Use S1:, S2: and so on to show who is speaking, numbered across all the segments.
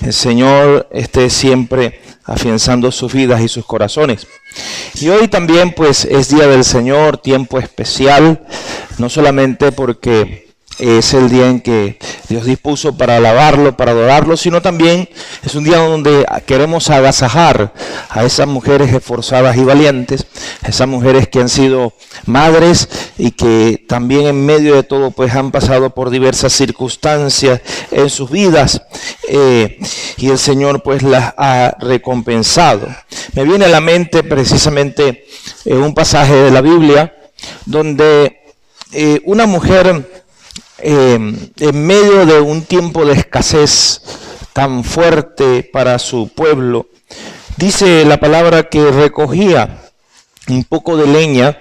S1: el Señor esté siempre afianzando sus vidas y sus corazones. Y hoy también pues es Día del Señor, tiempo especial, no solamente porque es el día en que Dios dispuso para alabarlo, para adorarlo, sino también es un día donde queremos agasajar a esas mujeres esforzadas y valientes, a esas mujeres que han sido madres y que también en medio de todo pues han pasado por diversas circunstancias en sus vidas y el Señor pues las ha recompensado. Me viene a la mente precisamente un pasaje de la Biblia donde una mujer en medio de un tiempo de escasez tan fuerte para su pueblo, dice la palabra que recogía un poco de leña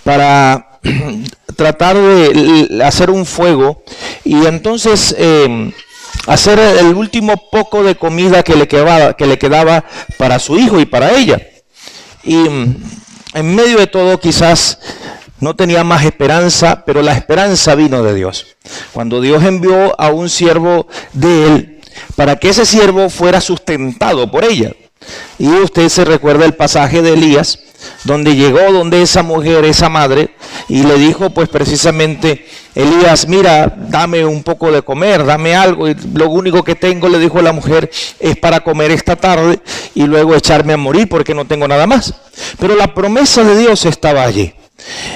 S1: para tratar de hacer un fuego y entonces hacer el último poco de comida que le quedaba para su hijo y para ella. Y en medio de todo quizás no tenía más esperanza, pero la esperanza vino de Dios. Cuando Dios envió a un siervo de él para que ese siervo fuera sustentado por ella. Y usted se recuerda el pasaje de Elías, donde llegó donde esa mujer, esa madre, y le dijo pues precisamente, Elías, mira, dame un poco de comer, dame algo, y lo único que tengo, le dijo la mujer, es para comer esta tarde y luego echarme a morir porque no tengo nada más. Pero la promesa de Dios estaba allí.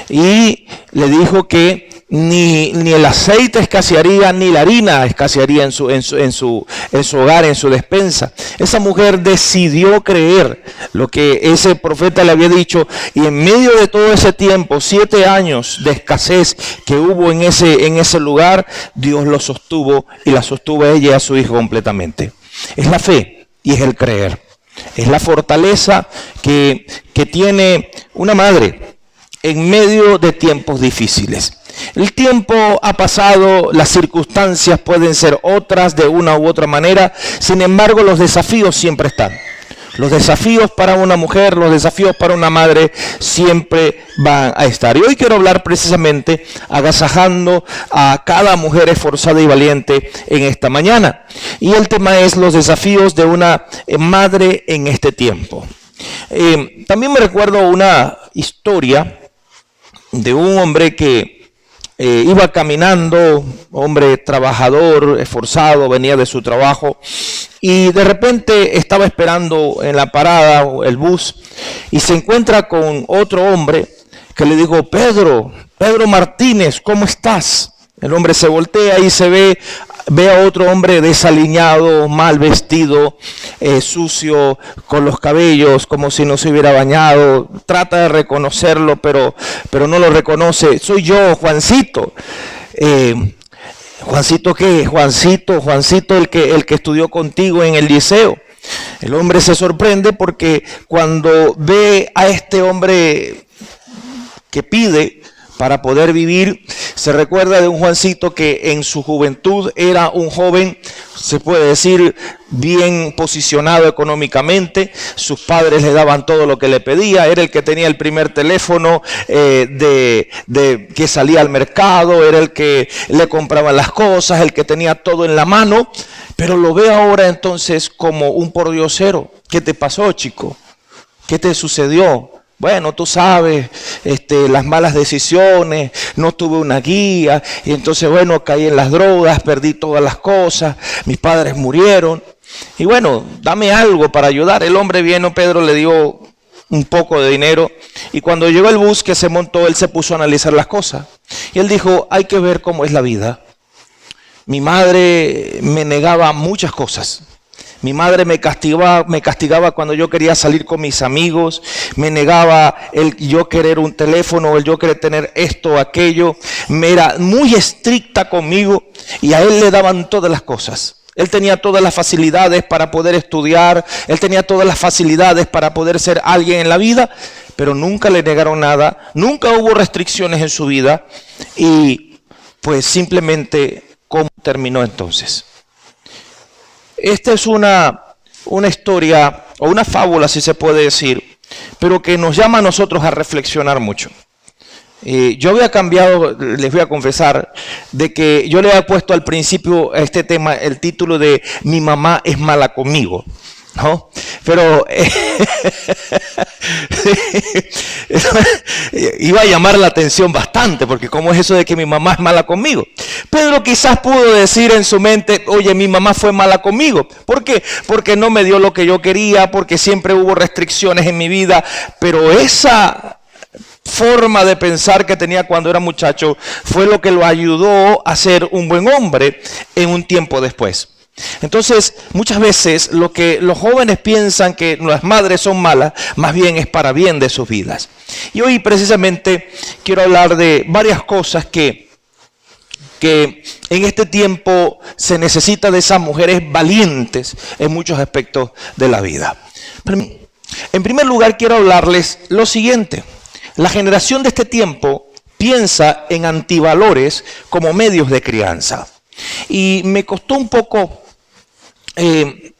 S1: Y le dijo que ni el aceite escasearía, ni la harina escasearía en su hogar, en su despensa. Esa mujer decidió creer lo que ese profeta le había dicho, y en medio de todo ese tiempo, 7 años de escasez que hubo en ese lugar, Dios lo sostuvo y la sostuvo a ella y a su hijo completamente. Es la fe y es el creer. Es la fortaleza que tiene una madre en medio de tiempos difíciles. El tiempo ha pasado, las circunstancias pueden ser otras de una u otra manera, sin embargo los desafíos siempre están. Los desafíos para una mujer, los desafíos para una madre siempre van a estar. Y hoy quiero hablar precisamente agasajando a cada mujer esforzada y valiente en esta mañana. Y el tema es los desafíos de una madre en este tiempo. También me recuerdo una historia de un hombre que iba caminando, hombre trabajador, esforzado, venía de su trabajo y de repente estaba esperando en la parada el bus y se encuentra con otro hombre que le dijo, Pedro Martínez, ¿cómo estás? El hombre se voltea y se ve a otro hombre desaliñado, mal vestido, sucio, con los cabellos como si no se hubiera bañado. Trata de reconocerlo, pero no lo reconoce. Soy yo, Juancito. ¿Juancito qué? Juancito el que estudió contigo en el liceo. El hombre se sorprende porque cuando ve a este hombre que pide para poder vivir, se recuerda de un Juancito que en su juventud era un joven, se puede decir, bien posicionado económicamente. Sus padres le daban todo lo que le pedía. Era el que tenía el primer teléfono que salía al mercado. Era el que le compraban las cosas, el que tenía todo en la mano. Pero lo ve ahora entonces como un pordiosero. ¿Qué te pasó, chico? ¿Qué te sucedió? Bueno, tú sabes, las malas decisiones, no tuve una guía, y entonces, bueno, caí en las drogas, perdí todas las cosas, mis padres murieron, y bueno, dame algo para ayudar. El hombre vino, Pedro le dio un poco de dinero, y cuando llegó el bus que se montó, él se puso a analizar las cosas, y él dijo, hay que ver cómo es la vida. Mi madre me negaba muchas cosas. Mi madre me castigaba cuando yo quería salir con mis amigos, me negaba el yo querer un teléfono, el yo querer tener esto o aquello. Me era muy estricta conmigo y a él le daban todas las cosas. Él tenía todas las facilidades para poder estudiar, él tenía todas las facilidades para poder ser alguien en la vida, pero nunca le negaron nada, nunca hubo restricciones en su vida y pues simplemente, ¿cómo terminó entonces? Esta es una historia o una fábula, si se puede decir, pero que nos llama a nosotros a reflexionar mucho. Yo había cambiado, les voy a confesar, de que yo le había puesto al principio a este tema el título de Mi mamá es mala conmigo, ¿no? Pero iba a llamar la atención bastante, porque ¿cómo es eso de que mi mamá es mala conmigo? Pedro quizás pudo decir en su mente, oye, mi mamá fue mala conmigo. ¿Por qué? Porque no me dio lo que yo quería, porque siempre hubo restricciones en mi vida, pero esa forma de pensar que tenía cuando era muchacho fue lo que lo ayudó a ser un buen hombre en un tiempo después. Entonces, muchas veces lo que los jóvenes piensan que las madres son malas, más bien es para bien de sus vidas. Y hoy precisamente quiero hablar de varias cosas que en este tiempo se necesita de esas mujeres valientes en muchos aspectos de la vida. En primer lugar, quiero hablarles lo siguiente. La generación de este tiempo piensa en antivalores como medios de crianza. Y me costó un poco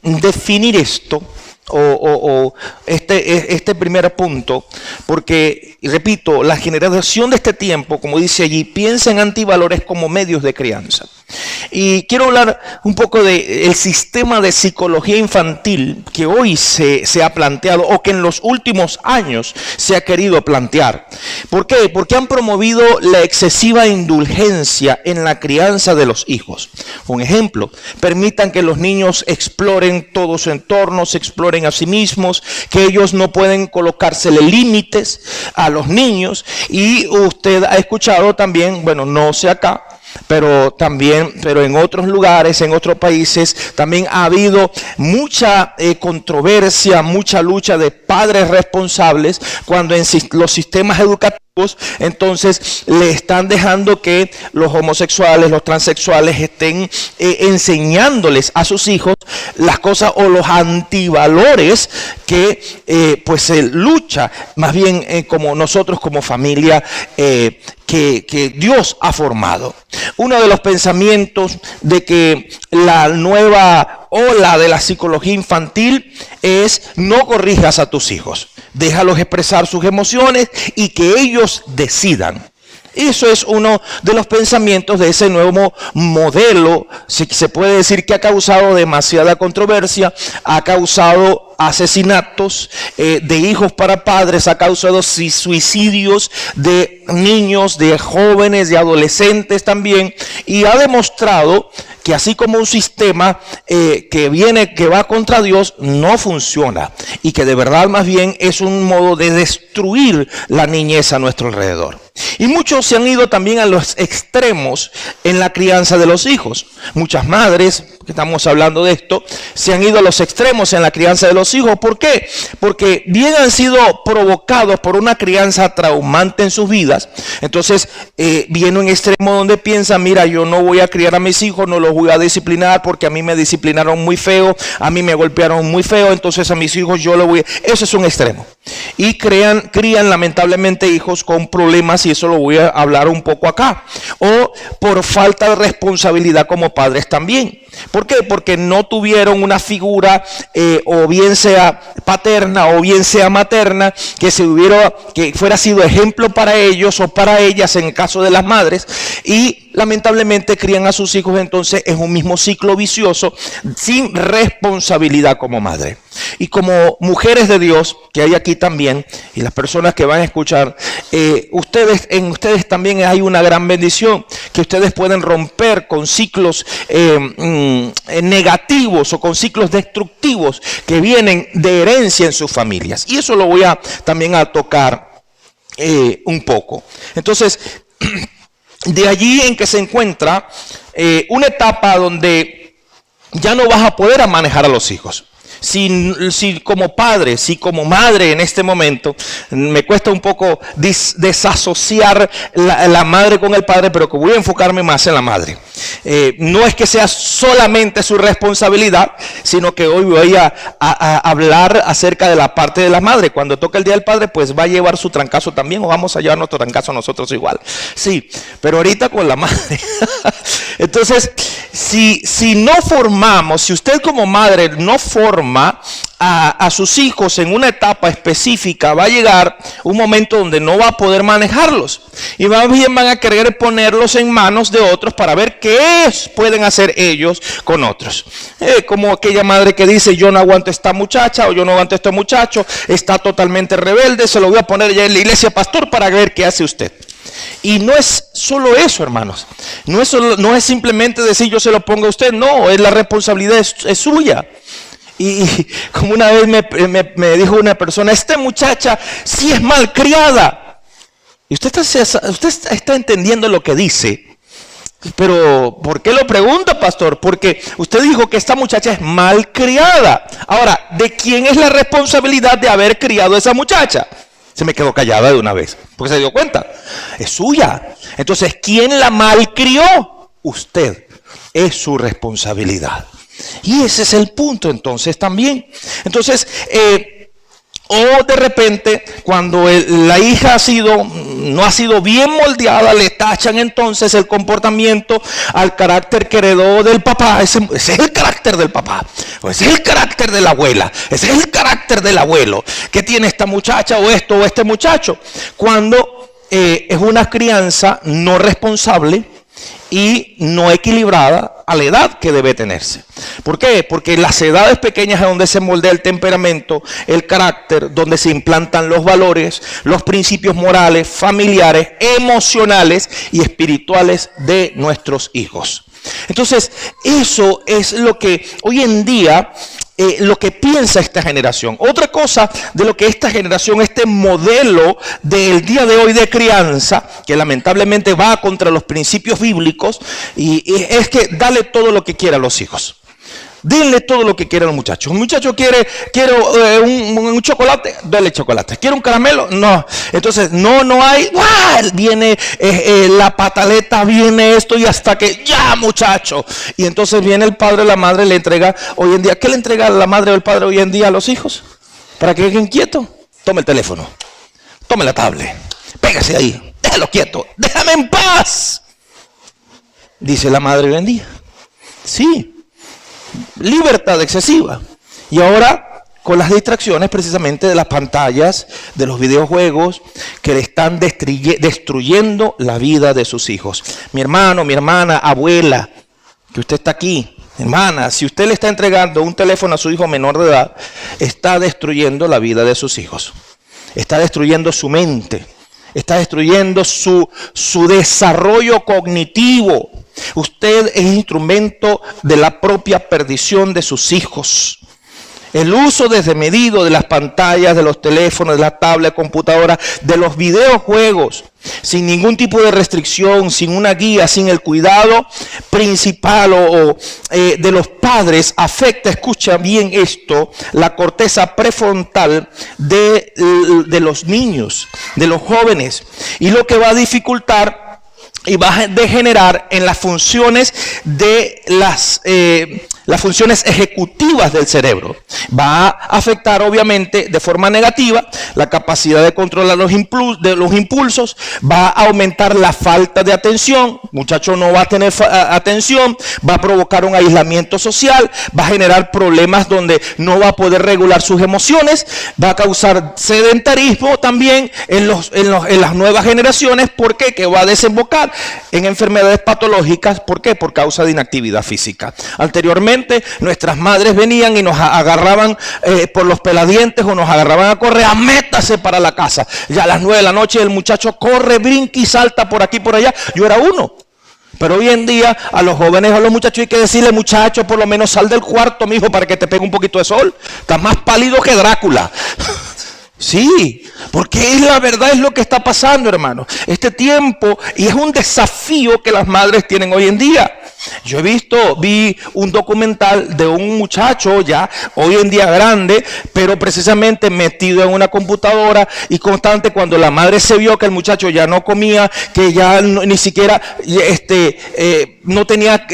S1: definir esto o este primer punto, porque, repito, la generación de este tiempo, como dice allí, piensa en antivalores como medios de crianza. Y quiero hablar un poco del sistema de psicología infantil que hoy se ha planteado o que en los últimos años se ha querido plantear. ¿Por qué? Porque han promovido la excesiva indulgencia en la crianza de los hijos. Un ejemplo, permitan que los niños exploren todo su entorno, se exploren a sí mismos, que ellos no pueden colocársele límites a los niños. Y usted ha escuchado también, bueno, no sé acá, pero en otros lugares, en otros países, también ha habido mucha controversia, mucha lucha de padres responsables cuando en los sistemas educativos entonces le están dejando que los homosexuales, los transexuales estén enseñándoles a sus hijos las cosas o los antivalores que pues se lucha más bien como nosotros como familia que Dios ha formado. Uno de los pensamientos de que la nueva ola de la psicología infantil es: no corrijas a tus hijos, déjalos expresar sus emociones y que ellos decidan. Eso es uno de los pensamientos de ese nuevo modelo, se puede decir que ha causado demasiada controversia, ha causado asesinatos de hijos para padres, ha causado suicidios de niños, de jóvenes, de adolescentes también, y ha demostrado que así como un sistema que va contra Dios no funciona, y que de verdad más bien es un modo de destruir la niñez a nuestro alrededor. Y muchos se han ido también a los extremos en la crianza de los hijos. Muchas madres, que estamos hablando de esto, se han ido a los extremos en la crianza de los hijos. ¿Por qué? Porque bien han sido provocados por una crianza traumante en sus vidas. Entonces viene un extremo donde piensan: mira, yo no voy a criar a mis hijos, no los voy a disciplinar porque a mí me disciplinaron muy feo, a mí me golpearon muy feo, entonces a mis hijos yo lo voy a... Eso es un extremo. Y crían lamentablemente hijos con problemas, y eso lo voy a hablar un poco acá. O por falta de responsabilidad como padres también. ¿Por qué? Porque no tuvieron una figura, o bien sea paterna o bien sea materna, que fuera sido ejemplo para ellos o para ellas en el caso de las madres, y lamentablemente crían a sus hijos entonces en un mismo ciclo vicioso sin responsabilidad como madre. Y como mujeres de Dios que hay aquí también, y las personas que van a escuchar, en ustedes también hay una gran bendición, que ustedes pueden romper con ciclos negativos o con ciclos destructivos que vienen de herencia en sus familias. Y eso lo voy a también a tocar un poco. Entonces, de allí en que se encuentra una etapa donde ya no vas a poder manejar a los hijos. Si como padre, si como madre en este momento, me cuesta un poco desasociar la madre con el padre, pero que voy a enfocarme más en la madre. No es que sea solamente su responsabilidad, sino que hoy voy a hablar acerca de la parte de la madre. Cuando toca el Día del Padre, pues va a llevar su trancazo también, o vamos a llevar nuestro trancazo nosotros igual. Sí, pero ahorita con la madre. Entonces, si no formamos, si usted como madre no forma a sus hijos en una etapa específica, va a llegar un momento donde no va a poder manejarlos y más bien van a querer ponerlos en manos de otros para ver qué pueden hacer ellos con otros. Como aquella madre que dice: yo no aguanto a esta muchacha, o yo no aguanto a este muchacho, está totalmente rebelde, se lo voy a poner ya en la iglesia, pastor, para ver qué hace usted. Y no es solo eso, hermanos. No es simplemente decir yo se lo pongo a usted. No, es la responsabilidad es suya. Y como una vez me dijo una persona: esta muchacha sí es malcriada. Y usted está entendiendo lo que dice. Pero ¿por qué lo pregunta, pastor? Porque usted dijo que esta muchacha es malcriada. Ahora, ¿de quién es la responsabilidad de haber criado a esa muchacha? Se me quedó callada de una vez, porque se dio cuenta. Es suya. Entonces, ¿quién la malcrió? Usted. Es su responsabilidad. Y ese es el punto entonces también. Entonces, o de repente, cuando la hija no ha sido bien moldeada, le tachan entonces el comportamiento al carácter que heredó del papá. Ese es el carácter del papá, ese es el carácter de la abuela, ese es el carácter del abuelo. ¿Qué tiene esta muchacha o esto o este muchacho? Cuando es una crianza no responsable y no equilibrada a la edad que debe tenerse. ¿Por qué? Porque las edades pequeñas es donde se moldea el temperamento, el carácter, donde se implantan los valores, los principios morales, familiares, emocionales y espirituales de nuestros hijos. Entonces, eso es lo que hoy en día lo que piensa esta generación. Otra cosa de lo que esta generación, este modelo del día de hoy de crianza, que lamentablemente va contra los principios bíblicos, y es que dale todo lo que quiera a los hijos. Denle todo lo que quiera al muchacho. Un muchacho quiero un chocolate, dale chocolate. ¿Quiere un caramelo? No. Entonces, no hay. ¡Uah! Viene la pataleta, viene esto y hasta que ya, muchacho. Y entonces viene el padre, la madre le entrega hoy en día. ¿Qué le entrega la madre o el padre hoy en día a los hijos? Para que queden quietos. Tome el teléfono. Tome la tablet. Pégase ahí. Déjalo quieto. Déjame en paz. Dice la madre hoy en día. Sí. Libertad excesiva. Y ahora con las distracciones precisamente de las pantallas, de los videojuegos, que le están destruyendo la vida de sus hijos. Mi hermano, mi hermana, abuela, que usted está aquí, hermana, si usted le está entregando un teléfono a su hijo menor de edad, está destruyendo la vida de sus hijos. Está destruyendo su mente. Está destruyendo su desarrollo cognitivo. Usted es instrumento de la propia perdición de sus hijos. El uso desmedido de las pantallas, de los teléfonos, de la tablet, computadora, de los videojuegos, sin ningún tipo de restricción, sin una guía, sin el cuidado principal de los padres, afecta, escucha bien esto, la corteza prefrontal de los niños, de los jóvenes, y lo que va a dificultar y va a degenerar en las funciones de las funciones ejecutivas del cerebro. Va a afectar obviamente de forma negativa la capacidad de controlar los impulsos, va a aumentar la falta de atención, muchacho no va a tener atención, va a provocar un aislamiento social, va a generar problemas donde no va a poder regular sus emociones, va a causar sedentarismo también en las nuevas generaciones. ¿Por qué? Que va a desembocar en enfermedades patológicas. ¿Por qué? Por causa de inactividad física. Anteriormente nuestras madres venían y nos agarraban por los peladientes o nos agarraban a correr, métase para la casa. Ya a las 9 de la noche el muchacho corre, brinca y salta por aquí por allá. Yo era uno. Pero hoy en día a los jóvenes, a los muchachos hay que decirle: muchacho, por lo menos sal del cuarto, mijo, para que te pegue un poquito de sol. Estás más pálido que Drácula. Sí, porque es la verdad, es lo que está pasando, hermano. Este tiempo, y es un desafío que las madres tienen hoy en día. Yo vi un documental de un muchacho ya hoy en día grande, pero precisamente metido en una computadora y constante. Cuando la madre se vio que el muchacho ya no comía, que ya ni siquiera no tenía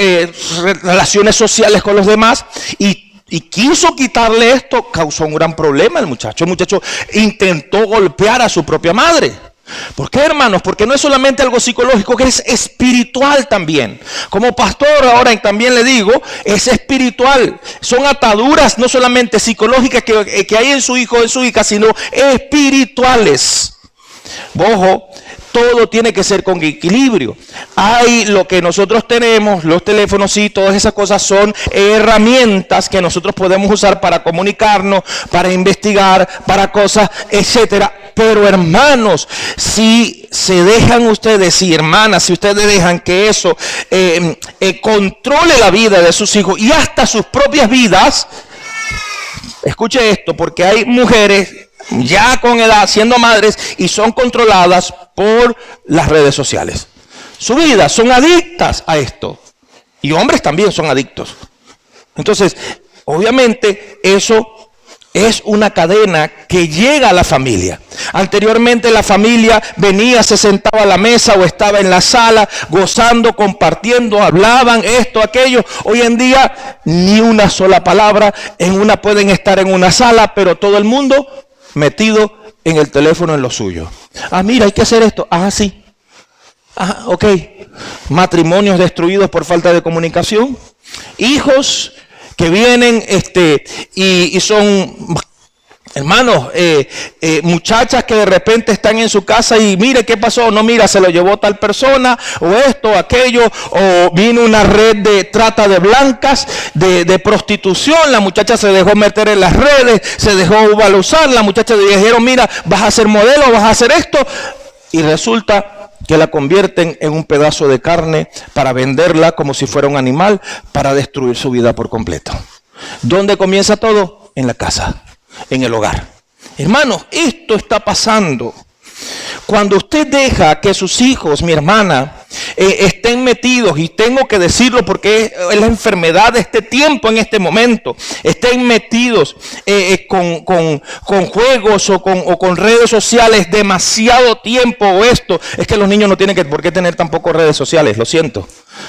S1: relaciones sociales con los demás y quiso quitarle esto, causó un gran problema el muchacho. El muchacho intentó golpear a su propia madre. ¿Por qué, hermanos? Porque no es solamente algo psicológico, que es espiritual también. Como pastor ahora también le digo, es espiritual. Son ataduras no solamente psicológicas que hay en su hijo o en su hija, sino espirituales. Ojo, todo tiene que ser con equilibrio. Hay lo que nosotros tenemos, los teléfonos, sí, todas esas cosas son herramientas que nosotros podemos usar para comunicarnos, para investigar, para cosas, etcétera. Pero hermanos, si se dejan ustedes, y hermanas, si ustedes dejan que eso controle la vida de sus hijos y hasta sus propias vidas, escuche esto, porque hay mujeres ya con edad siendo madres y son controladas por las redes sociales. Su vida, son adictas a esto. Y hombres también son adictos. Entonces, obviamente eso es una cadena que llega a la familia. Anteriormente la familia venía, se sentaba a la mesa o estaba en la sala gozando, compartiendo, hablaban esto, aquello. Hoy en día ni una sola palabra, pueden estar en una sala, pero todo el mundo metido en el teléfono en lo suyo. Ah, mira, hay que hacer esto. Ah, sí. Ah, ok. Matrimonios destruidos por falta de comunicación. Hijos que vienen y son, hermanos, muchachas que de repente están en su casa y mire qué pasó, no, mira, se lo llevó tal persona, o esto, aquello, o vino una red de trata de blancas, de prostitución, la muchacha se dejó meter en las redes, se dejó usar, la muchacha le dijeron, mira, vas a ser modelo, vas a hacer esto, y resulta que la convierten en un pedazo de carne para venderla como si fuera un animal, para destruir su vida por completo. ¿Dónde comienza todo? En la casa, en el hogar. Hermanos, esto está pasando. Cuando usted deja que sus hijos, mi hermana, estén metidos, y tengo que decirlo porque es la enfermedad de este tiempo, en este momento, estén metidos con juegos o con redes sociales demasiado tiempo, o esto, es que los niños no tienen por qué tener tampoco redes sociales, lo siento.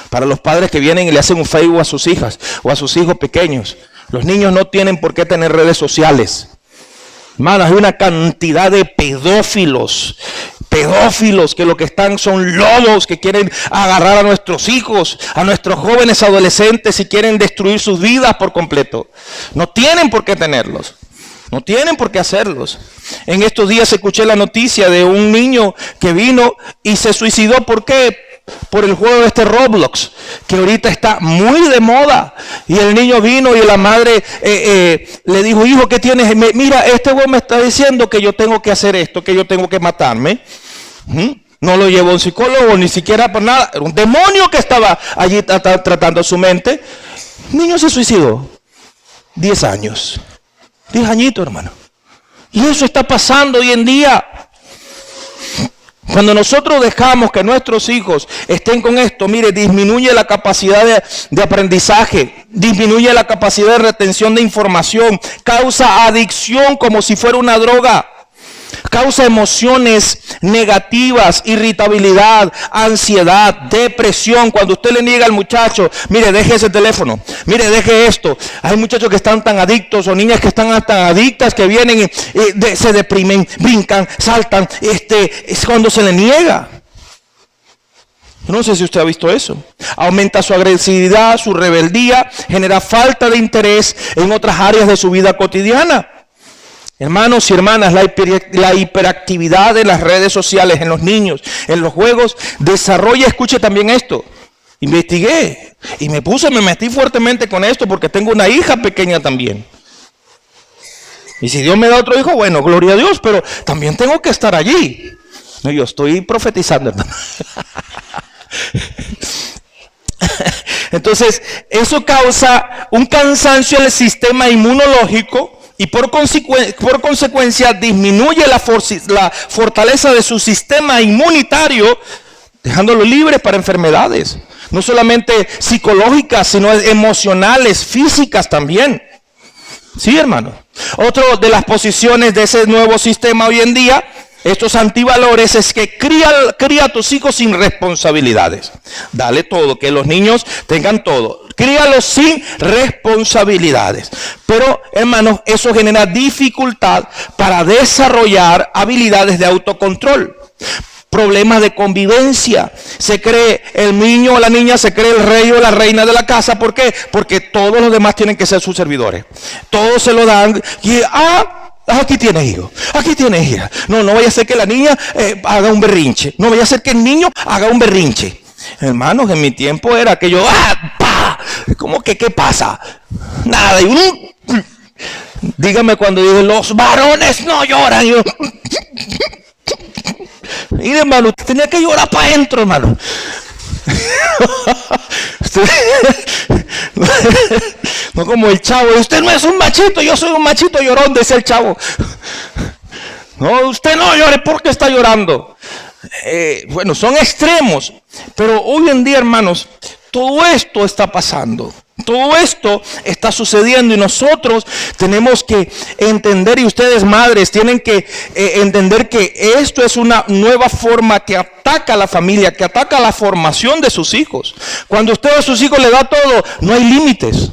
S1: Para los padres que vienen y le hacen un Facebook a sus hijas o a sus hijos pequeños, los niños no tienen por qué tener redes sociales. Hermanos, hay una cantidad de pedófilos que lo que están son lobos que quieren agarrar a nuestros hijos, a nuestros jóvenes adolescentes, y quieren destruir sus vidas por completo. No tienen por qué tenerlos, no tienen por qué hacerlos. En estos días escuché la noticia de un niño que vino y se suicidó. ¿Por qué? Por el juego de Roblox, que ahorita está muy de moda. Y el niño vino y la madre le dijo, hijo, ¿qué tienes? Mira, este güey me está diciendo que yo tengo que hacer esto, que yo tengo que matarme. No lo llevó un psicólogo, ni siquiera por nada. Era un demonio que estaba allí tratando su mente. El niño se suicidó. 10 años. 10 añitos, hermano. Y eso está pasando hoy en día. Cuando nosotros dejamos que nuestros hijos estén con esto, mire, disminuye la capacidad de aprendizaje, disminuye la capacidad de retención de información, causa adicción como si fuera una droga, causa emociones negativas, irritabilidad, ansiedad, depresión. Cuando usted le niega al muchacho, mire, deje ese teléfono, mire, deje esto. Hay muchachos que están tan adictos, o niñas que están tan adictas, que vienen y se deprimen, brincan, saltan, es cuando se le niega. No sé si usted ha visto eso. Aumenta su agresividad, su rebeldía, genera falta de interés en otras áreas de su vida cotidiana. Hermanos y hermanas, la hiperactividad de las redes sociales en los niños, en los juegos, desarrolla, escuche también esto, investigué y me metí fuertemente con esto porque tengo una hija pequeña también. Y si Dios me da otro hijo, bueno, gloria a Dios, pero también tengo que estar allí. No, yo estoy profetizando, hermano. Entonces, eso causa un cansancio en el sistema inmunológico. Y por consecuencia disminuye la fortaleza de su sistema inmunitario, dejándolo libre para enfermedades, no solamente psicológicas, sino emocionales, físicas también. Sí, hermano. Otra de las posiciones de ese nuevo sistema hoy en día, estos antivalores, es que cría a tus hijos sin responsabilidades. Dale todo, que los niños tengan todo. Críalos sin responsabilidades. Pero, hermanos, eso genera dificultad para desarrollar habilidades de autocontrol. Problemas de convivencia. Se cree el niño o la niña, se cree el rey o la reina de la casa. ¿Por qué? Porque todos los demás tienen que ser sus servidores. Todos se lo dan. Y aquí tienes hijo, aquí tienes hija. No vaya a ser que la niña haga un berrinche. No vaya a ser que el niño haga un berrinche. Hermanos, en mi tiempo era que yo, ¿cómo que qué pasa? Nada. Dígame cuando dije, los varones no lloran. Yo, y hermano, usted tenía que llorar para adentro, hermano. No como el chavo, usted no es un machito, yo soy un machito llorón, decía el chavo. No, usted no llore porque está llorando. Bueno, son extremos, pero hoy en día, hermanos, todo esto está pasando. Todo esto está sucediendo y nosotros tenemos que entender, y ustedes madres tienen que entender que esto es una nueva forma que ataca a la familia, que ataca a la formación de sus hijos. Cuando usted a sus hijos le da todo, no hay límites.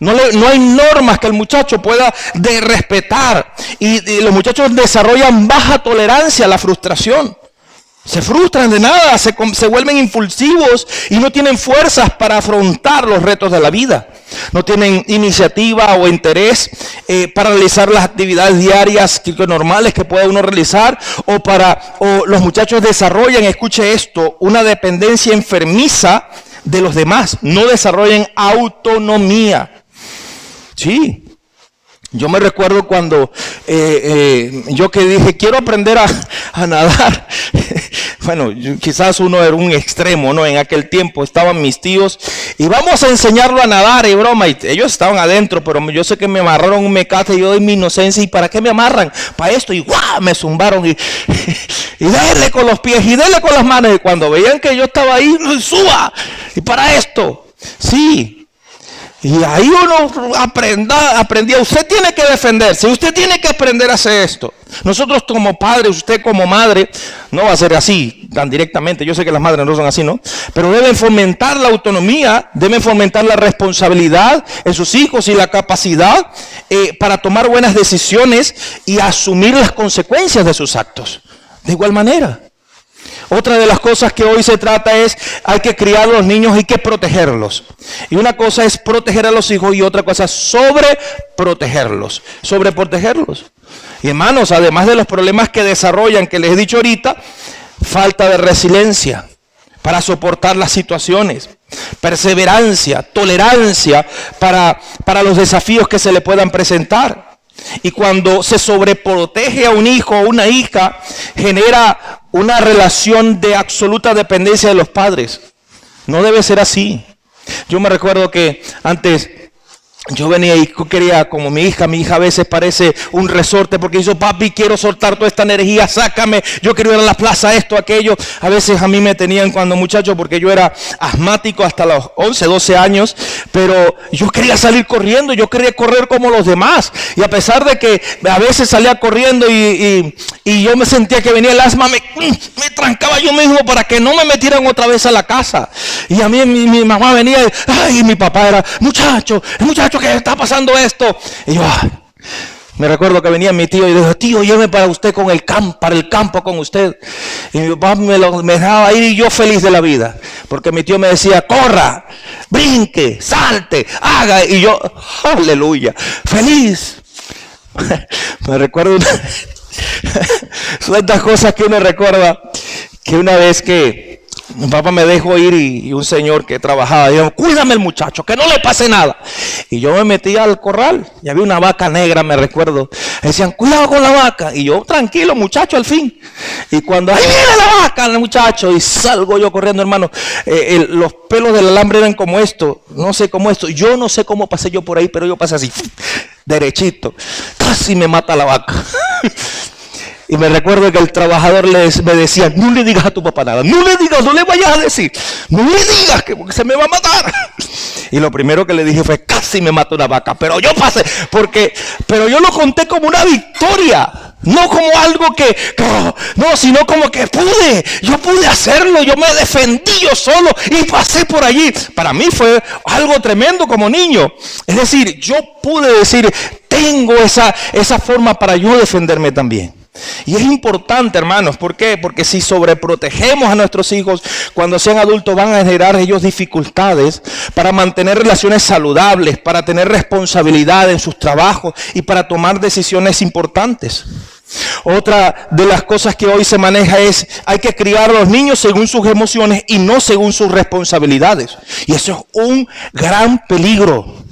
S1: No hay normas que el muchacho pueda respetar, y los muchachos desarrollan baja tolerancia a la frustración. Se frustran de nada, se vuelven impulsivos y no tienen fuerzas para afrontar los retos de la vida. No tienen iniciativa o interés para realizar las actividades diarias normales que pueda uno realizar, o los muchachos desarrollan, escuche esto, una dependencia enfermiza de los demás. No desarrollan autonomía. Sí. Yo me recuerdo cuando yo que dije, quiero aprender a nadar. Bueno, quizás uno era un extremo, ¿no? En aquel tiempo estaban mis tíos y vamos a enseñarlo a nadar y broma. Y ellos estaban adentro, pero yo sé que me amarraron un mecate y yo de mi inocencia. ¿Y para qué me amarran? Para esto. Y ¡guau! Me zumbaron y denle con los pies y denle con las manos. Y cuando veían que yo estaba ahí, ¡suba! Y para esto. Sí. Y ahí uno aprendía, usted tiene que defenderse, usted tiene que aprender a hacer esto. Nosotros como padres, usted como madre, no va a ser así tan directamente, yo sé que las madres no son así, ¿no? Pero deben fomentar la autonomía, deben fomentar la responsabilidad en sus hijos y la capacidad para tomar buenas decisiones y asumir las consecuencias de sus actos. De igual manera. Otra de las cosas que hoy se trata es, hay que criar a los niños, hay que protegerlos. Y una cosa es proteger a los hijos y otra cosa es sobreprotegerlos. Y hermanos, además de los problemas que desarrollan, que les he dicho ahorita, falta de resiliencia para soportar las situaciones, perseverancia, tolerancia para los desafíos que se le puedan presentar. Y cuando se sobreprotege a un hijo o una hija, genera una relación de absoluta dependencia de los padres. No debe ser así. Yo me recuerdo que antes yo venía y quería, como mi hija a veces parece un resorte porque dice, papi, quiero soltar toda esta energía, sácame, yo quiero ir a la plaza, esto, aquello. A veces a mí me tenían cuando muchacho porque yo era asmático hasta los 11, 12 años, pero yo quería salir corriendo, yo quería correr como los demás. Y a pesar de que a veces salía corriendo y yo me sentía que venía el asma, me trancaba yo mismo para que no me metieran otra vez a la casa. Y a mí mi mamá venía y mi papá era, muchacho, ¿qué está pasando esto? Y yo, me recuerdo que venía mi tío y dijo, tío, lléveme para el campo con usted. Y mi papá me dejaba ir y yo feliz de la vida. Porque mi tío me decía, corra, brinque, salte, haga. Y yo, aleluya, feliz. Me recuerdo son estas cosas que uno recuerda, que una vez que mi papá me dejó ir y un señor que trabajaba dijo, cuídame el muchacho, que no le pase nada. Y yo me metí al corral y había una vaca negra, me recuerdo. Decían, cuidado con la vaca. Y yo, tranquilo muchacho, al fin. Y cuando, ahí viene la vaca, el muchacho, y salgo yo corriendo, hermano. Los pelos del alambre eran como esto, no sé cómo esto. Yo no sé cómo pasé yo por ahí, pero yo pasé así, derechito. Casi me mata la vaca. Y me recuerdo que el trabajador me decía, no le digas a tu papá nada, no le digas, no le vayas a decir, no le digas que se me va a matar. Y lo primero que le dije fue, casi me mató una vaca, pero yo pasé, pero yo lo conté como una victoria. No como algo no, sino como que yo pude hacerlo, yo me defendí yo solo y pasé por allí. Para mí fue algo tremendo como niño. Es decir, yo pude decir, tengo esa forma para yo defenderme también. Y es importante, hermanos, ¿por qué? Porque si sobreprotegemos a nuestros hijos, cuando sean adultos van a generar ellos dificultades para mantener relaciones saludables, para tener responsabilidad en sus trabajos y para tomar decisiones importantes. Otra de las cosas que hoy se maneja es, hay que criar a los niños según sus emociones y no según sus responsabilidades. Y eso es un gran peligro.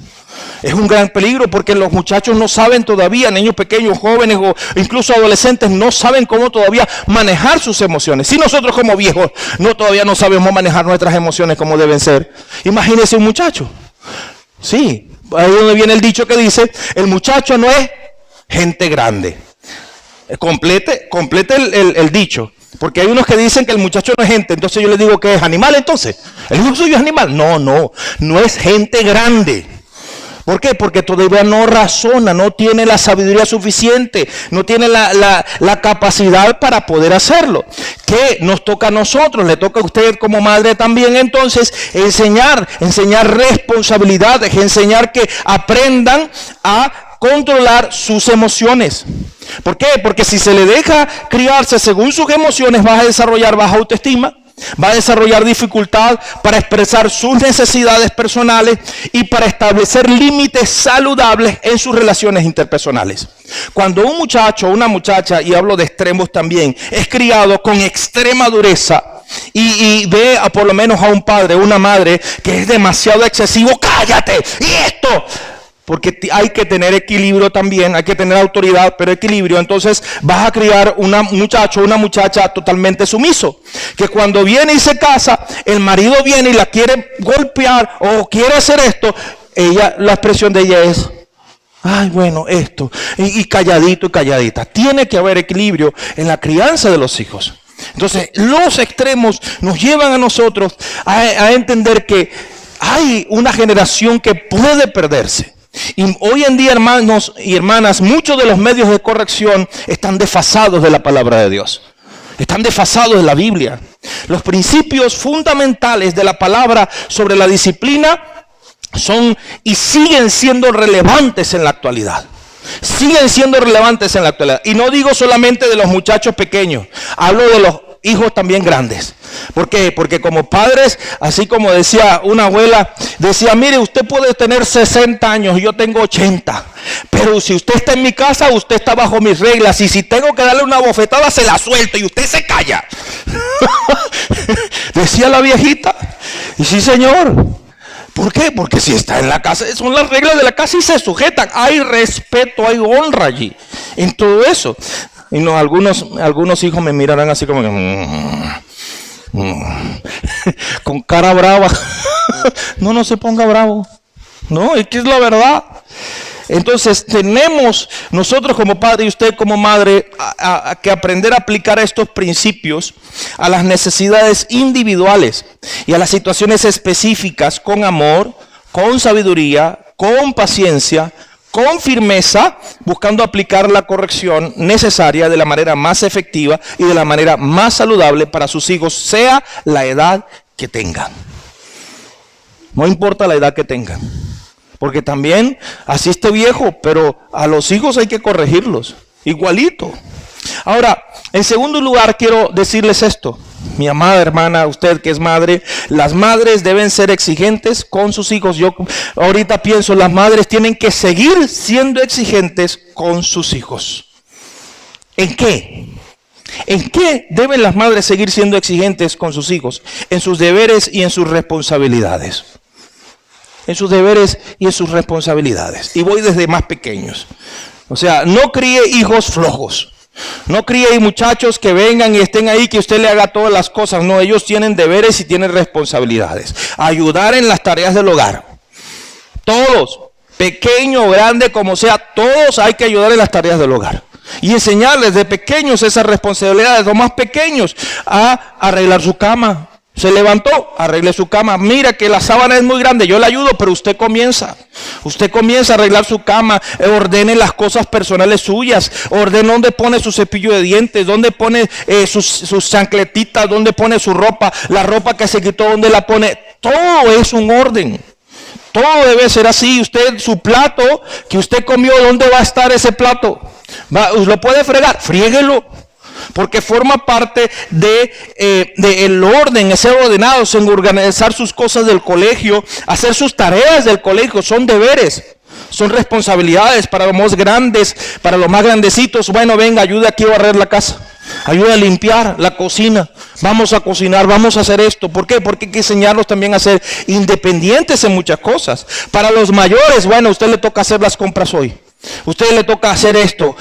S1: Es un gran peligro porque los muchachos no saben todavía, niños pequeños, jóvenes o incluso adolescentes, no saben cómo todavía manejar sus emociones. Si nosotros como viejos todavía no sabemos manejar nuestras emociones como deben ser, imagínese un muchacho. Sí, ahí es donde viene el dicho que dice, el muchacho no es gente grande. Complete el dicho. Porque hay unos que dicen que el muchacho no es gente, entonces yo les digo que es animal entonces. ¿El hijo suyo es animal? No es gente grande. ¿Por qué? Porque todavía no razona, no tiene la sabiduría suficiente, no tiene la capacidad para poder hacerlo. ¿Qué nos toca a nosotros? Le toca a usted como madre también entonces enseñar responsabilidades, enseñar que aprendan a controlar sus emociones. ¿Por qué? Porque si se le deja criarse según sus emociones, va a desarrollar baja autoestima. Va a desarrollar dificultad para expresar sus necesidades personales y para establecer límites saludables en sus relaciones interpersonales. Cuando un muchacho o una muchacha, y hablo de extremos también, es criado con extrema dureza y ve por lo menos a un padre o una madre que es demasiado excesivo, ¡cállate! ¡Y esto! Porque hay que tener equilibrio también, hay que tener autoridad, pero equilibrio. Entonces vas a criar un muchacho o una muchacha totalmente sumiso. Que cuando viene y se casa, el marido viene y la quiere golpear o quiere hacer esto, la expresión de ella es, ay, bueno, esto, y calladito y calladita. Tiene que haber equilibrio en la crianza de los hijos. Entonces los extremos nos llevan a nosotros a entender que hay una generación que puede perderse. Y hoy en día, hermanos y hermanas, muchos de los medios de corrección están desfasados de la palabra de Dios. Están desfasados de la Biblia. Los principios fundamentales de la palabra sobre la disciplina son y siguen siendo relevantes en la actualidad. Siguen siendo relevantes en la actualidad. Y no digo solamente de los muchachos pequeños, hablo de los hijos también grandes. ¿Por qué? Porque como padres, así como decía una abuela, decía, mire, usted puede tener 60 años y yo tengo 80, pero si usted está en mi casa, usted está bajo mis reglas, y si tengo que darle una bofetada, se la suelto y usted se calla. Decía la viejita. Y sí, señor. ¿Por qué? Porque si está en la casa, son las reglas de la casa y se sujetan. Hay respeto, hay honra allí, en todo eso. Y no, algunos hijos me mirarán así como que con cara brava. No se ponga bravo. No, es que es la verdad. Entonces tenemos nosotros como padre y usted como madre que aprender a aplicar estos principios a las necesidades individuales y a las situaciones específicas con amor, con sabiduría, con paciencia, con firmeza, buscando aplicar la corrección necesaria de la manera más efectiva y de la manera más saludable para sus hijos, sea la edad que tengan. No importa la edad que tengan. Porque también, así esté viejo, pero a los hijos hay que corregirlos, igualito. Ahora, en segundo lugar, quiero decirles esto. Mi amada hermana, usted que es madre, las madres deben ser exigentes con sus hijos. Yo ahorita pienso, las madres tienen que seguir siendo exigentes con sus hijos. ¿En qué? ¿En qué deben las madres seguir siendo exigentes con sus hijos? En sus deberes y en sus responsabilidades. En sus deberes y en sus responsabilidades. Y voy desde más pequeños. O sea, no críe hijos flojos. No críe muchachos que vengan y estén ahí, que usted le haga todas las cosas. No, ellos tienen deberes y tienen responsabilidades. Ayudar en las tareas del hogar. Todos, pequeño o grande como sea, todos hay que ayudar en las tareas del hogar. Y enseñarles de pequeños esas responsabilidades, los más pequeños, a arreglar su cama. Se levantó, arregle su cama. Mira que la sábana es muy grande, yo le ayudo, pero usted comienza. Usted comienza a arreglar su cama, ordene las cosas personales suyas, ordene dónde pone su cepillo de dientes, dónde pone sus chancletitas, dónde pone su ropa, la ropa que se quitó, dónde la pone. Todo es un orden. Todo debe ser así. Usted, su plato que usted comió, ¿dónde va a estar ese plato? ¿Lo puede fregar? Fríguelo. Porque forma parte de el orden, ser ordenados, en organizar sus cosas del colegio, hacer sus tareas del colegio, son deberes, son responsabilidades para los más grandes, para los más grandecitos. Bueno, venga, ayude aquí a barrer la casa, ayude a limpiar la cocina, vamos a cocinar, vamos a hacer esto. ¿Por qué? Porque hay que enseñarlos también a ser independientes en muchas cosas. Para los mayores, bueno, a usted le toca hacer las compras hoy, a usted le toca hacer esto,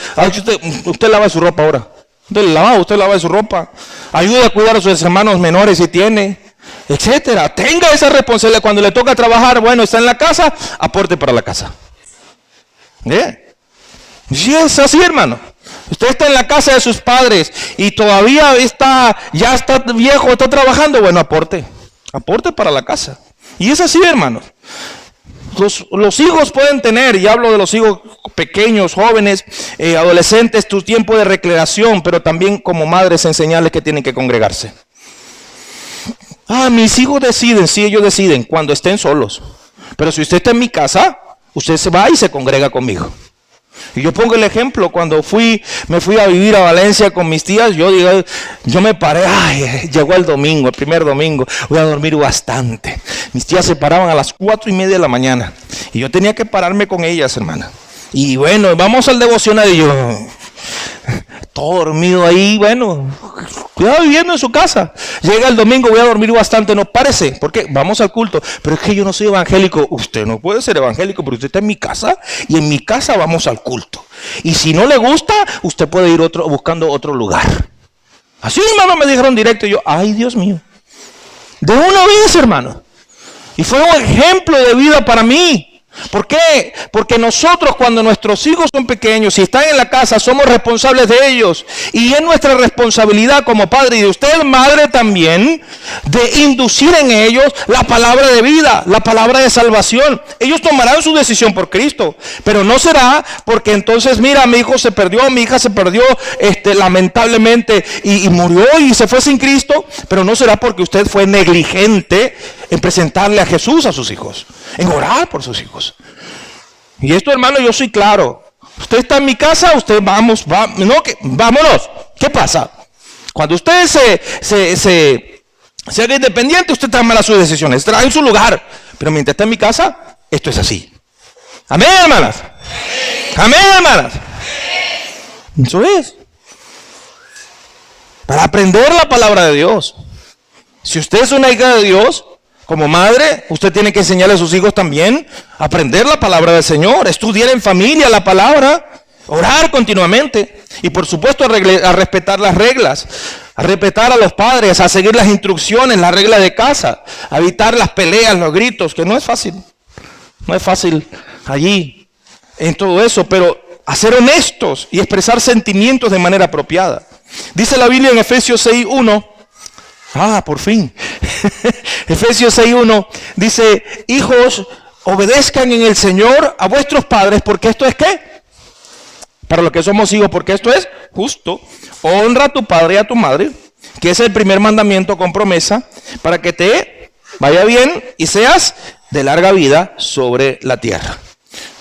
S1: usted lava su ropa ahora. Usted lava su ropa, ayuda a cuidar a sus hermanos menores si tiene, etcétera. Tenga esa responsabilidad. Cuando le toca trabajar, bueno, está en la casa, aporte para la casa. Sí, es así, hermano. Usted está en la casa de sus padres y todavía ya está viejo, está trabajando, bueno, aporte para la casa. Y es así, hermano. Los hijos pueden tener, y hablo de los hijos pequeños, jóvenes, adolescentes, tu tiempo de recreación, pero también como madres enseñarles que tienen que congregarse. Mis hijos deciden, sí, ellos deciden cuando estén solos. Pero si usted está en mi casa, usted se va y se congrega conmigo. Y yo pongo el ejemplo, cuando me fui a vivir a Valencia con mis tías, yo me paré, llegó el domingo, el primer domingo, voy a dormir bastante. Mis tías se paraban a las 4:30 de la mañana y yo tenía que pararme con ellas, hermana. Y bueno, vamos al devocional y yo, todo dormido ahí, bueno, cuidado viviendo en su casa. Llega el domingo, voy a dormir bastante, no, párese, porque vamos al culto. Pero es que yo no soy evangélico. Usted no puede ser evangélico, porque usted está en mi casa y en mi casa vamos al culto. Y si no le gusta, usted puede ir buscando otro lugar. Así, hermano, me dijeron directo y yo, ay, Dios mío. De una vez, hermano. Y fue un ejemplo de vida para mí. ¿Por qué? Porque nosotros, cuando nuestros hijos son pequeños y están en la casa, somos responsables de ellos. Y es nuestra responsabilidad como padre y de usted, madre, también, de inducir en ellos la palabra de vida, la palabra de salvación. Ellos tomarán su decisión por Cristo, pero no será porque entonces, mira, mi hijo se perdió, mi hija se perdió, lamentablemente, y murió y se fue sin Cristo. Pero no será porque usted fue negligente en presentarle a Jesús a sus hijos, en orar por sus hijos. Y esto, hermano, yo soy claro. Usted está en mi casa, usted vámonos. ¿Qué pasa? Cuando usted se haga independiente, usted tomará sus decisiones, estará en su lugar. Pero mientras está en mi casa, esto es así. Amén, hermanas. Amén, hermanas. Eso es. Para aprender la palabra de Dios. Si usted es una hija de Dios, como madre, usted tiene que enseñarle a sus hijos también a aprender la palabra del Señor, estudiar en familia la palabra, orar continuamente y por supuesto a respetar las reglas, a respetar a los padres, a seguir las instrucciones, las reglas de casa, a evitar las peleas, los gritos, que no es fácil allí en todo eso, pero a ser honestos y expresar sentimientos de manera apropiada. Dice la Biblia en Efesios 6:1. Por fin. Efesios 6:1 dice, hijos, obedezcan en el Señor a vuestros padres, porque esto es ¿qué? Para los que somos hijos, porque esto es justo. Honra a tu padre y a tu madre, que es el primer mandamiento con promesa, para que te vaya bien y seas de larga vida sobre la tierra.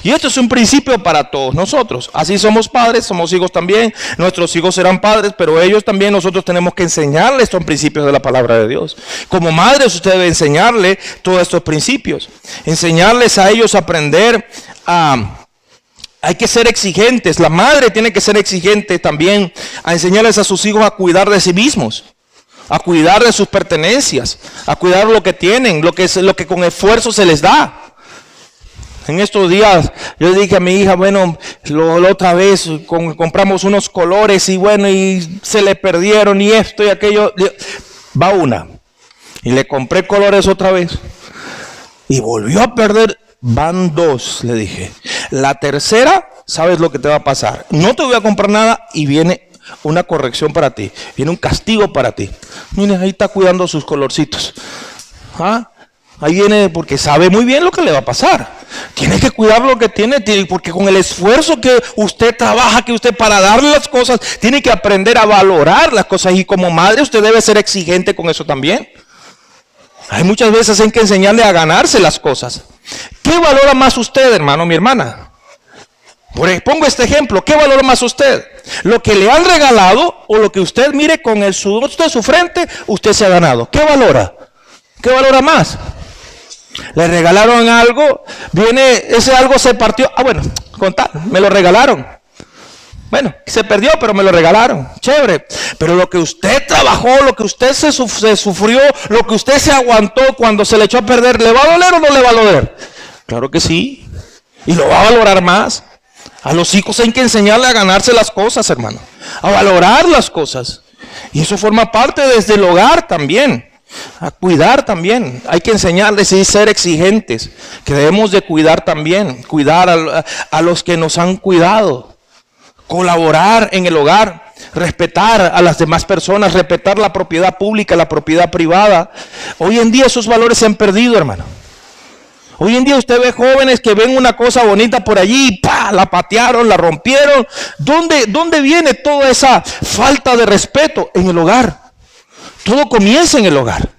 S1: Y esto es un principio para todos nosotros. Así somos padres, somos hijos también. Nuestros hijos serán padres, pero ellos también, nosotros tenemos que enseñarles estos principios de la palabra de Dios. Como madres, usted debe enseñarle todos estos principios. Enseñarles a ellos a aprender hay que ser exigentes. La madre tiene que ser exigente también a enseñarles a sus hijos a cuidar de sí mismos, a cuidar de sus pertenencias, a cuidar lo que tienen, lo que con esfuerzo se les da. En estos días yo le dije a mi hija, bueno, la otra vez compramos unos colores y bueno, y se le perdieron y esto y aquello. Va una. Y le compré colores otra vez. Y volvió a perder. Van dos, le dije. La tercera sabes lo que te va a pasar. No te voy a comprar nada y viene una corrección para ti. Viene un castigo para ti. Miren, ahí está cuidando sus colorcitos. ¿Ah? Ahí viene porque sabe muy bien lo que le va a pasar. Tiene que cuidar lo que tiene, porque con el esfuerzo que usted trabaja, que usted para darle las cosas, tiene que aprender a valorar las cosas. Y como madre usted debe ser exigente con eso también. Hay muchas veces en que enseñarle a ganarse las cosas. ¿Qué valora más usted, hermano, mi hermana? Pongo este ejemplo. ¿Qué valora más usted? ¿Lo que le han regalado o lo que usted, mire, con el sudor de su frente, usted se ha ganado? ¿Qué valora? ¿Qué valora más? Le regalaron algo, viene, ese algo se partió. Bueno, contar, me lo regalaron. Bueno, se perdió, pero me lo regalaron. Chévere. Pero lo que usted trabajó, lo que usted se sufrió, lo que usted se aguantó cuando se le echó a perder, ¿le va a doler o no le va a doler? Claro que sí. Y lo va a valorar más. A los hijos hay que enseñarle a ganarse las cosas, hermano. A valorar las cosas. Y eso forma parte desde el hogar también. A cuidar también. Hay que enseñarles y ser exigentes. Que debemos de cuidar también. Cuidar a los que nos han cuidado. Colaborar en el hogar. Respetar a las demás personas. Respetar la propiedad pública, la propiedad privada. Hoy en día esos valores se han perdido, hermano. Hoy en día usted ve jóvenes que ven una cosa bonita por allí y ¡pah!, la patearon, la rompieron. ¿Dónde viene toda esa falta de respeto? En el hogar. Todo comienza en el hogar.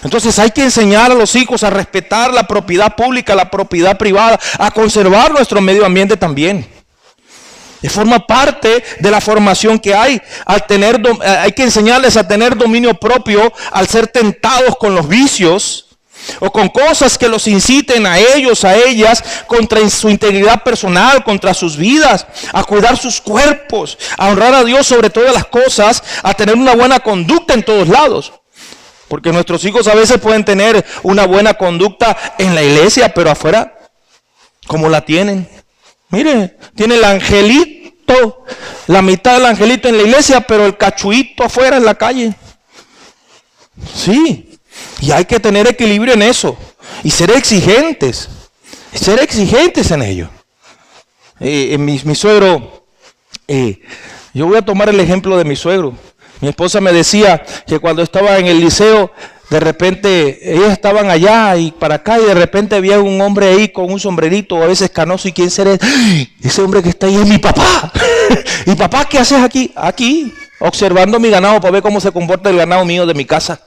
S1: Entonces hay que enseñar a los hijos a respetar la propiedad pública, la propiedad privada, a conservar nuestro medio ambiente también. Y forma parte de la formación que hay. Hay que enseñarles a tener dominio propio al ser tentados con los vicios o con cosas que los inciten a ellos, a ellas, contra su integridad personal, contra sus vidas, a cuidar sus cuerpos, a honrar a Dios sobre todas las cosas, a tener una buena conducta en todos lados. Porque nuestros hijos a veces pueden tener una buena conducta en la iglesia, pero afuera, ¿cómo la tienen? Mire, tiene el angelito, la mitad del angelito en la iglesia, pero el cachuito afuera en la calle. Sí. Y hay que tener equilibrio en eso. Y ser exigentes. Ser exigentes en ello. Mi suegro, yo voy a tomar el ejemplo de mi suegro. Mi esposa me decía que cuando estaba en el liceo, de repente, ellos estaban allá y para acá, y de repente había un hombre ahí con un sombrerito, a veces canoso, y ¿quién será? Ese hombre que está ahí es mi papá. ¿Y papá qué haces aquí? Aquí, observando mi ganado para ver cómo se comporta el ganado mío de mi casa.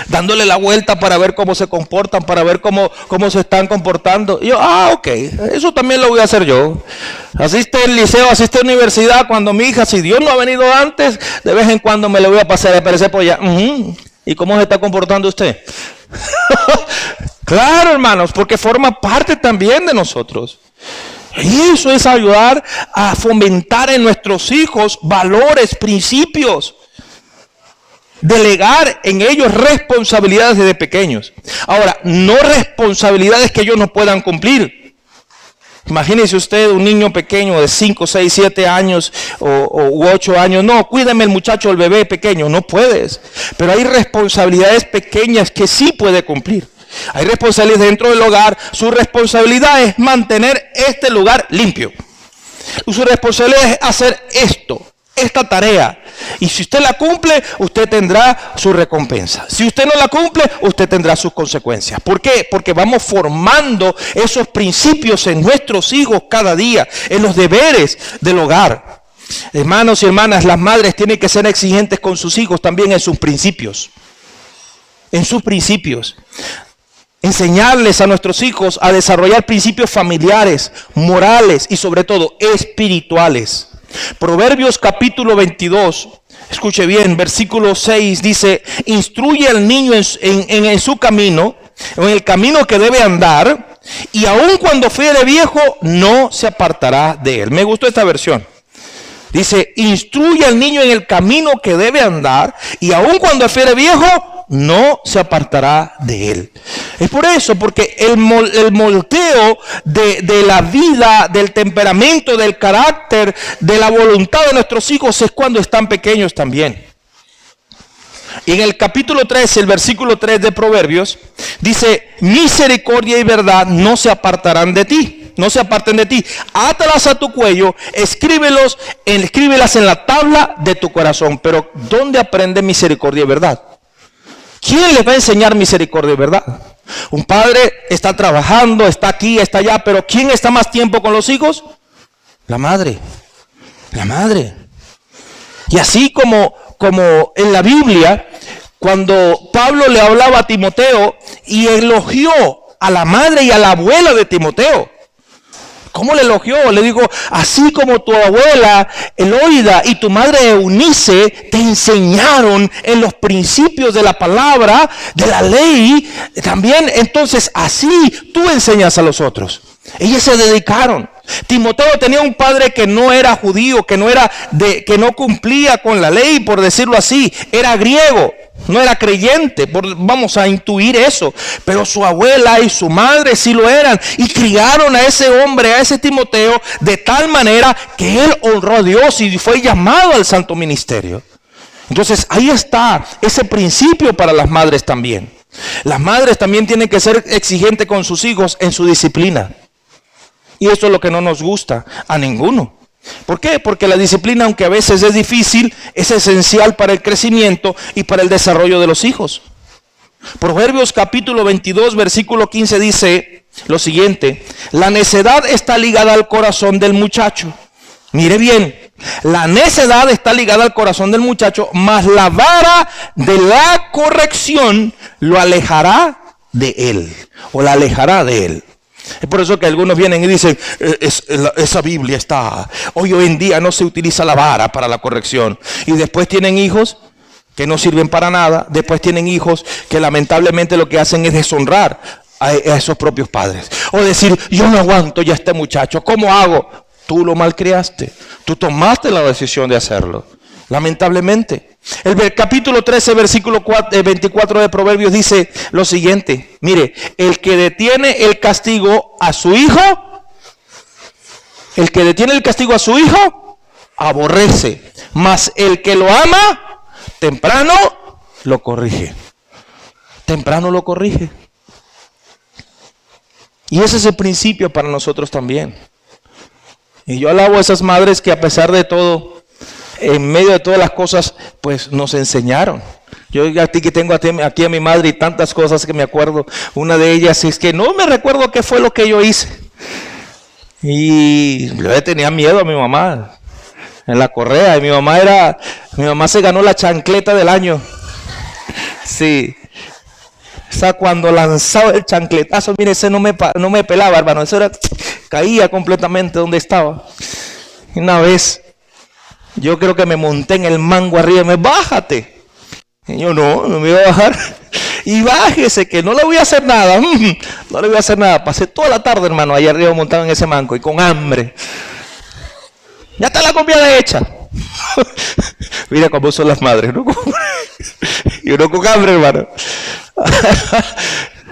S1: Dándole la vuelta para ver cómo se comportan, para ver cómo se están comportando. Y yo, ok, eso también lo voy a hacer yo. Asiste al liceo, asiste a la universidad, cuando mi hija, si Dios no ha venido antes, de vez en cuando me le voy a pasar a aparecer por allá. ¿Y cómo se está comportando usted? Claro, hermanos, porque forma parte también de nosotros. Y eso es ayudar a fomentar en nuestros hijos valores, principios. Delegar en ellos responsabilidades desde pequeños. Ahora, no responsabilidades que ellos no puedan cumplir. Imagínese usted un niño pequeño de 5, 6, 7 años u 8 años. No, cuídeme el muchacho, el bebé pequeño. No puedes. Pero hay responsabilidades pequeñas que sí puede cumplir. Hay responsabilidades dentro del hogar. Su responsabilidad es mantener este lugar limpio. Su responsabilidad es hacer esta tarea. Y si usted la cumple, usted tendrá su recompensa. Si usted no la cumple, usted tendrá sus consecuencias. ¿Por qué? Porque vamos formando esos principios en nuestros hijos cada día, en los deberes del hogar. Hermanos y hermanas, las madres tienen que ser exigentes con sus hijos también en sus principios. En sus principios. Enseñarles a nuestros hijos a desarrollar principios familiares, morales y sobre todo espirituales. Proverbios capítulo 22, escuche bien, versículo 6 dice: instruye al niño en su camino, en el camino que debe andar, y aun cuando fuere viejo no se apartará de él. Me gustó esta versión. Dice: instruye al niño en el camino que debe andar, y aun cuando fuere viejo no se apartará de él. Es por eso, porque el moldeo de la vida, del temperamento, del carácter, de la voluntad de nuestros hijos es cuando están pequeños también. Y en el capítulo 13, el versículo 3 de Proverbios, dice: misericordia y verdad no se apartarán de ti, no se aparten de ti. Átalas a tu cuello, escríbelas en la tabla de tu corazón. Pero ¿dónde aprende misericordia y verdad? ¿Quién les va a enseñar misericordia y verdad? Un padre está trabajando, está aquí, está allá, pero ¿quién está más tiempo con los hijos? La madre. La madre. Y así como en la Biblia, cuando Pablo le hablaba a Timoteo y elogió a la madre y a la abuela de Timoteo. ¿Cómo le elogió? Le dijo, así como tu abuela Eloida y tu madre Eunice te enseñaron en los principios de la palabra, de la ley, también entonces así tú enseñas a los otros. Ellas se dedicaron. Timoteo tenía un padre que no era judío, que no cumplía con la ley, por decirlo así, era griego. No era creyente, vamos a intuir eso, pero su abuela y su madre sí lo eran y criaron a ese hombre, a ese Timoteo, de tal manera que él honró a Dios y fue llamado al santo ministerio. Entonces ahí está ese principio para las madres también. Las madres también tienen que ser exigentes con sus hijos en su disciplina. Y eso es lo que no nos gusta a ninguno. ¿Por qué? Porque la disciplina, aunque a veces es difícil, es esencial para el crecimiento y para el desarrollo de los hijos. Proverbios capítulo 22, versículo 15 dice lo siguiente: la necedad está ligada al corazón del muchacho. Mire bien, la necedad está ligada al corazón del muchacho, mas la vara de la corrección lo alejará de él, o la alejará de él. Es por eso que algunos vienen y dicen, esa Biblia está, hoy en día no se utiliza la vara para la corrección. Y después tienen hijos que no sirven para nada. Después tienen hijos que lamentablemente lo que hacen es deshonrar a esos propios padres. O decir, yo no aguanto ya a este muchacho, ¿cómo hago? Tú lo malcriaste, tú tomaste la decisión de hacerlo. Lamentablemente. El capítulo 13, versículo 24 de Proverbios dice lo siguiente. Mire, el que detiene el castigo a su hijo, aborrece, mas el que lo ama, temprano lo corrige. Temprano lo corrige. Y ese es el principio para nosotros también. Y yo alabo a esas madres que a pesar de todo, en medio de todas las cosas, pues nos enseñaron. Yo aquí que tengo aquí a mi madre y tantas cosas que me acuerdo. Una de ellas es que no me recuerdo qué fue lo que yo hice. Y yo le tenía miedo a mi mamá en la correa. Y mi mamá se ganó la chancleta del año. Sí. O sea, cuando lanzaba el chancletazo, mire, ese no me pelaba, hermano. Eso caía completamente donde estaba. Y una vez, yo creo que me monté en el mango arriba y me, bájate. Y yo no me iba a bajar. Y bájese, que no le voy a hacer nada. No le voy a hacer nada. Pasé toda la tarde, hermano, allá arriba montado en ese mango y con hambre. Ya está la comida hecha. Mira cómo son las madres, ¿no? Y uno con hambre, hermano.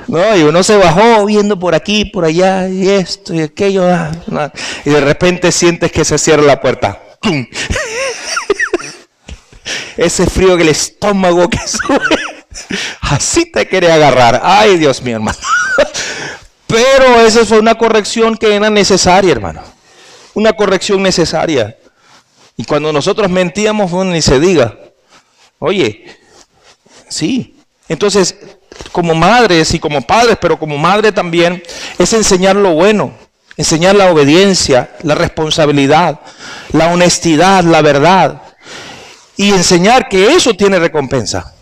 S1: No, y uno se bajó viendo por aquí, por allá, y esto y aquello. Y de repente sientes que se cierra la puerta. Ese frío en el estómago que sube, así te quiere agarrar. Ay, Dios mío, hermano. Pero esa fue una corrección que era necesaria, hermano. Una corrección necesaria. Y cuando nosotros mentíamos, bueno, ni se diga. Oye, sí. Entonces, como madres y como padres, pero como madre también, es enseñar lo bueno. Enseñar la obediencia, la responsabilidad, la honestidad, la verdad. Y enseñar que eso tiene recompensa.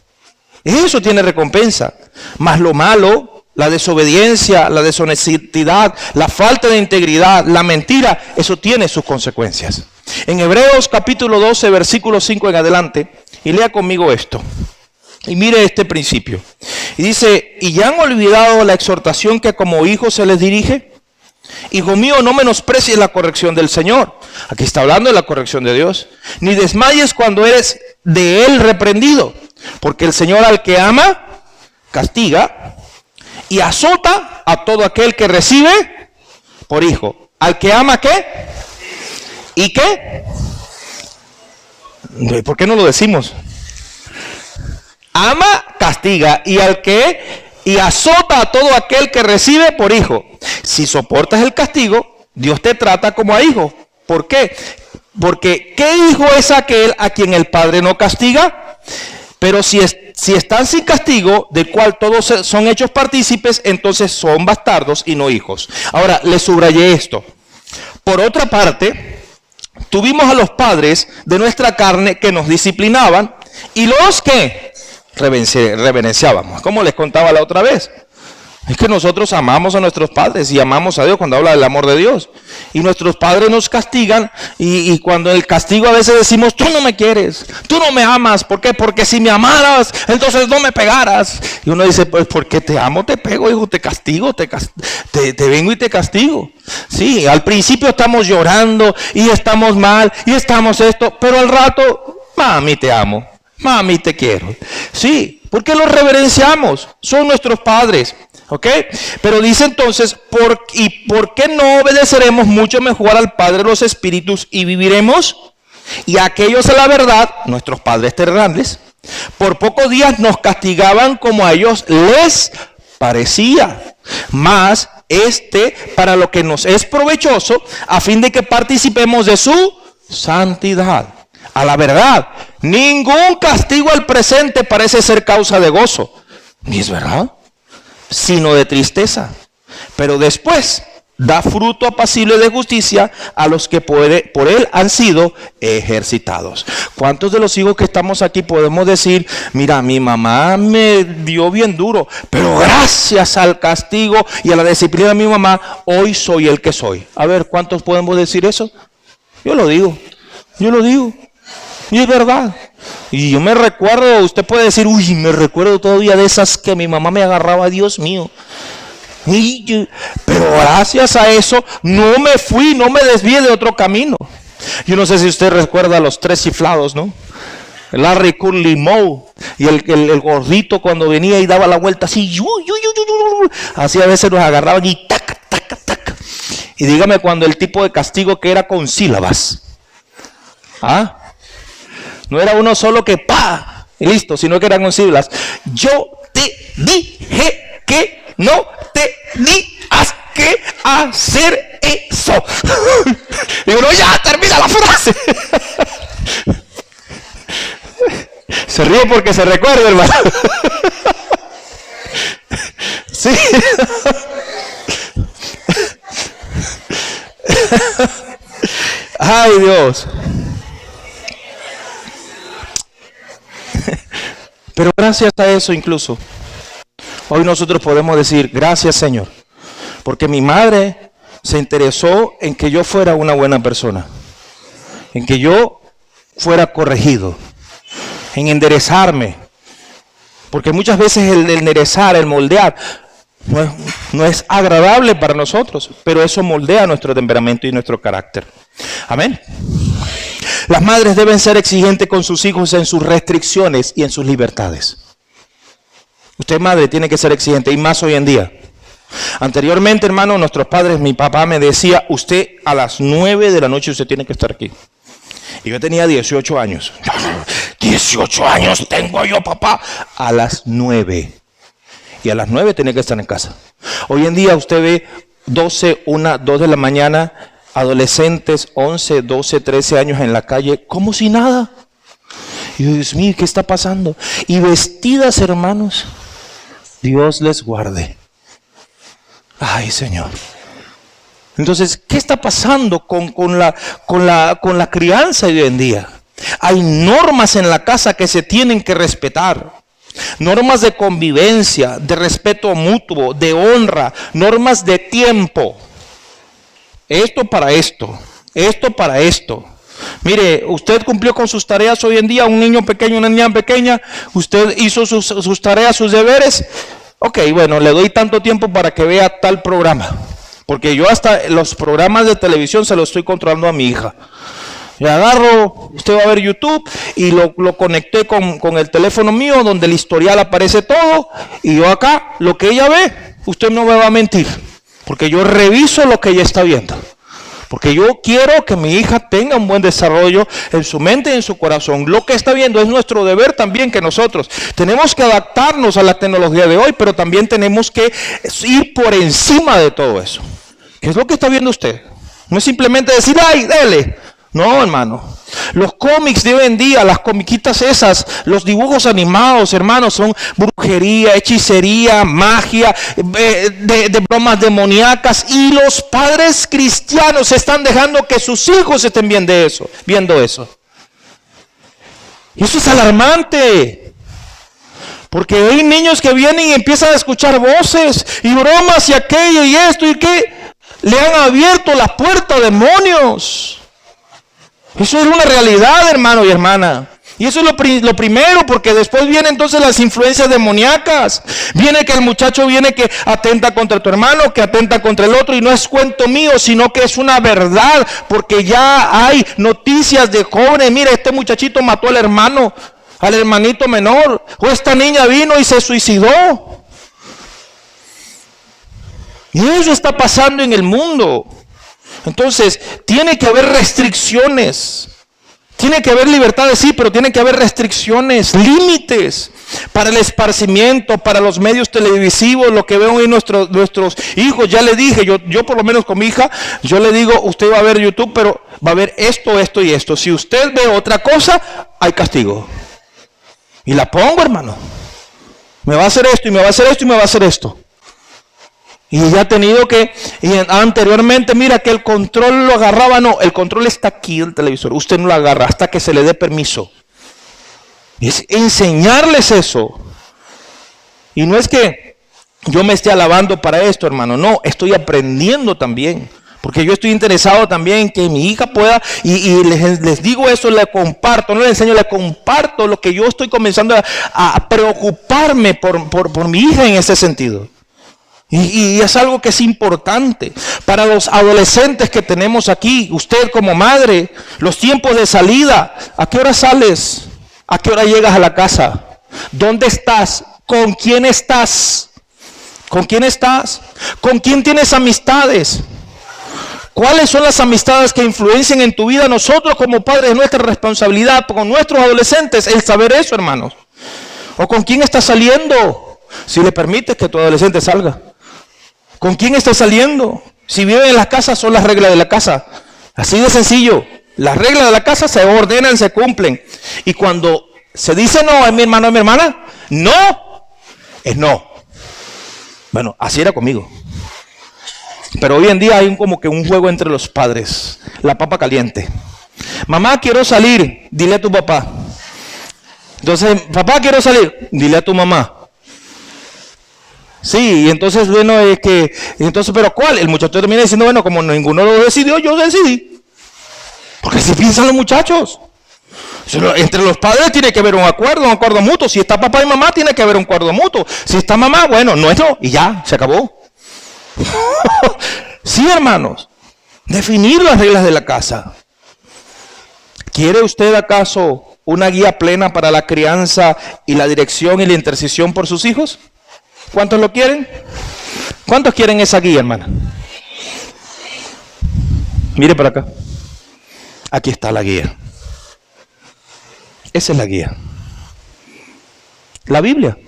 S1: Eso tiene recompensa. Más lo malo, la desobediencia, la deshonestidad, la falta de integridad, la mentira, eso tiene sus consecuencias. En Hebreos capítulo 12, versículo 5 en adelante, y lea conmigo esto. Y mire este principio. Y dice, ¿y ya han olvidado la exhortación que como hijos se les dirige? Hijo mío, no menosprecies la corrección del Señor. Aquí está hablando de la corrección de Dios. Ni desmayes cuando eres de Él reprendido. Porque el Señor al que ama, castiga y azota a todo aquel que recibe por hijo. ¿Al que ama qué? ¿Y qué? ¿Por qué no lo decimos? Ama, castiga, y azota a todo aquel que recibe por hijo. Si soportas el castigo, Dios te trata como a hijo. ¿Por qué? Porque ¿qué hijo es aquel a quien el Padre no castiga? Pero si están sin castigo, del cual todos son hechos partícipes, entonces son bastardos y no hijos. Ahora, les subrayé esto. Por otra parte, tuvimos a los padres de nuestra carne que nos disciplinaban y los que reverenciábamos. Como les contaba la otra vez. Es que nosotros amamos a nuestros padres y amamos a Dios cuando habla del amor de Dios. Y nuestros padres nos castigan y cuando el castigo a veces decimos, tú no me quieres, tú no me amas. ¿Por qué? Porque si me amaras, entonces no me pegaras. Y uno dice, pues porque te amo, te pego, hijo, te castigo, te vengo y te castigo. Sí, al principio estamos llorando y estamos mal y estamos esto, pero al rato, mami, te amo. Mami, te quiero. Sí, porque los reverenciamos. Son nuestros padres. ¿Ok? Pero dice entonces, ¿por qué no obedeceremos mucho mejor al Padre de los Espíritus y viviremos? Y aquellos a la verdad, nuestros padres terrenales, por pocos días nos castigaban como a ellos les parecía. Mas para lo que nos es provechoso, a fin de que participemos de su santidad. A la verdad, ningún castigo al presente parece ser causa de gozo. ¿Ni es verdad? Sino de tristeza. Pero después da fruto apacible de justicia a los que por él han sido ejercitados. ¿Cuántos de los hijos que estamos aquí podemos decir, mira, mi mamá me dio bien duro, pero gracias al castigo y a la disciplina de mi mamá, hoy soy el que soy? A ver, ¿cuántos podemos decir eso? Yo lo digo. Y es verdad. Y yo me recuerdo, usted puede decir, uy, me recuerdo todavía de esas que mi mamá me agarraba, Dios mío. Pero gracias a eso no me desvié de otro camino. Yo no sé si usted recuerda a los tres chiflados, ¿no? Larry, Curly, Moe, y el gordito cuando venía y daba la vuelta así, así a veces nos agarraban y tac, tac, tac. Y dígame cuando el tipo de castigo que era con sílabas. ¿Ah? No era uno solo que pa, y listo, sino que eran con sílabas. Yo te dije que no tenías que hacer eso. Digo, no, ya, termina la frase. Se ríe porque se recuerda, hermano. Sí. Ay, Dios. Pero gracias a eso incluso, hoy nosotros podemos decir, gracias Señor, porque mi madre se interesó en que yo fuera una buena persona, en que yo fuera corregido, en enderezarme, porque muchas veces el enderezar, el moldear, no es agradable para nosotros, pero eso moldea nuestro temperamento y nuestro carácter. Amén. Las madres deben ser exigentes con sus hijos en sus restricciones y en sus libertades. Usted, madre, tiene que ser exigente, y más hoy en día. Anteriormente, hermano, nuestros padres, mi papá me decía, usted a las 9 de la noche usted tiene que estar aquí. Y yo tenía 18 años. 18 años tengo yo, papá. A las 9. Y a las 9 tenía que estar en casa. Hoy en día usted ve 12, 1, 2 de la mañana, adolescentes, 11, 12, 13 años en la calle, como si nada. Y Dios mío, ¿qué está pasando? Y vestidas, hermanos, Dios les guarde. Ay, Señor. Entonces, ¿qué está pasando con la crianza de hoy en día? Hay normas en la casa que se tienen que respetar. Normas de convivencia, de respeto mutuo, de honra, normas de tiempo. Esto para esto, esto para esto. Mire, usted cumplió con sus tareas hoy en día, un niño pequeño, una niña pequeña, usted hizo sus tareas, sus deberes. Ok, bueno, le doy tanto tiempo para que vea tal programa. Porque yo hasta los programas de televisión se los estoy controlando a mi hija. Le agarro, usted va a ver YouTube y lo conecté con el teléfono mío donde el historial aparece todo. Y yo acá, lo que ella ve, usted no me va a mentir. Porque yo reviso lo que ella está viendo. Porque yo quiero que mi hija tenga un buen desarrollo en su mente y en su corazón. Lo que está viendo es nuestro deber también, que nosotros tenemos que adaptarnos a la tecnología de hoy, pero también tenemos que ir por encima de todo eso. ¿Qué es lo que está viendo usted? No es simplemente decir, ay, dele. No, hermano. Los cómics de hoy en día, las comiquitas esas, los dibujos animados, hermanos, son brujería, hechicería, magia, de bromas demoníacas. Y los padres cristianos están dejando que sus hijos estén viendo eso. Y eso es alarmante. Porque hay niños que vienen y empiezan a escuchar voces y bromas y aquello y esto y que le han abierto la puerta a demonios. Eso es una realidad, hermano y hermana. Y eso es lo primero, porque después vienen entonces las influencias demoníacas. Viene que el muchacho viene que atenta contra tu hermano, que atenta contra el otro, y no es cuento mío, sino que es una verdad, porque ya hay noticias de jóvenes. Mira, este muchachito mató al hermano, al hermanito menor, o esta niña vino y se suicidó. Y eso está pasando en el mundo. Entonces, tiene que haber restricciones. Tiene que haber libertades, sí, pero tiene que haber restricciones, límites para el esparcimiento, para los medios televisivos, lo que veo en nuestros hijos. Ya le dije, yo por lo menos con mi hija, yo le digo, usted va a ver YouTube, pero va a ver esto, esto y esto. Si usted ve otra cosa, hay castigo. Y la pongo, hermano. Me va a hacer esto, y me va a hacer esto, y me va a hacer esto. Y ya ha tenido que, anteriormente, mira que el control lo agarraba, no, el control está aquí, el televisor, usted no lo agarra hasta que se le dé permiso. Y es enseñarles eso. Y no es que yo me esté alabando para esto, hermano, no, estoy aprendiendo también. Porque yo estoy interesado también en que mi hija pueda, y les digo eso, le comparto, no le enseño, le comparto lo que yo estoy comenzando a preocuparme por mi hija en ese sentido. Y es algo que es importante para los adolescentes que tenemos aquí. Usted como madre, los tiempos de salida, ¿a qué hora sales? ¿A qué hora llegas a la casa? ¿Dónde estás? ¿Con quién estás? ¿Con quién estás? ¿Con quién tienes amistades? ¿Cuáles son las amistades que influencian en tu vida? Nosotros como padres, es nuestra responsabilidad con nuestros adolescentes el saber eso, hermanos. ¿O con quién estás saliendo? Si le permites que tu adolescente salga. ¿Con quién está saliendo? Si vive en la casa, son las reglas de la casa. Así de sencillo. Las reglas de la casa se ordenan, se cumplen. Y cuando se dice no, es mi hermano, es mi hermana, no, es no. Bueno, así era conmigo. Pero hoy en día hay como que un juego entre los padres. La papa caliente. Mamá, quiero salir. Dile a tu papá. Entonces, papá, quiero salir. Dile a tu mamá. Sí, y entonces, bueno, es que, entonces, ¿pero cuál? El muchacho termina diciendo, bueno, como ninguno lo decidió, yo decidí. Porque así piensan los muchachos. Entre los padres tiene que haber un acuerdo mutuo. Si está papá y mamá, tiene que haber un acuerdo mutuo. Si está mamá, bueno, no es no, y ya, se acabó. Sí, hermanos, definir las reglas de la casa. ¿Quiere usted acaso una guía plena para la crianza y la dirección y la intercesión por sus hijos? ¿Cuántos lo quieren? ¿Cuántos quieren esa guía, hermana? Mire para acá. Aquí está la guía. Esa es la guía. La Biblia.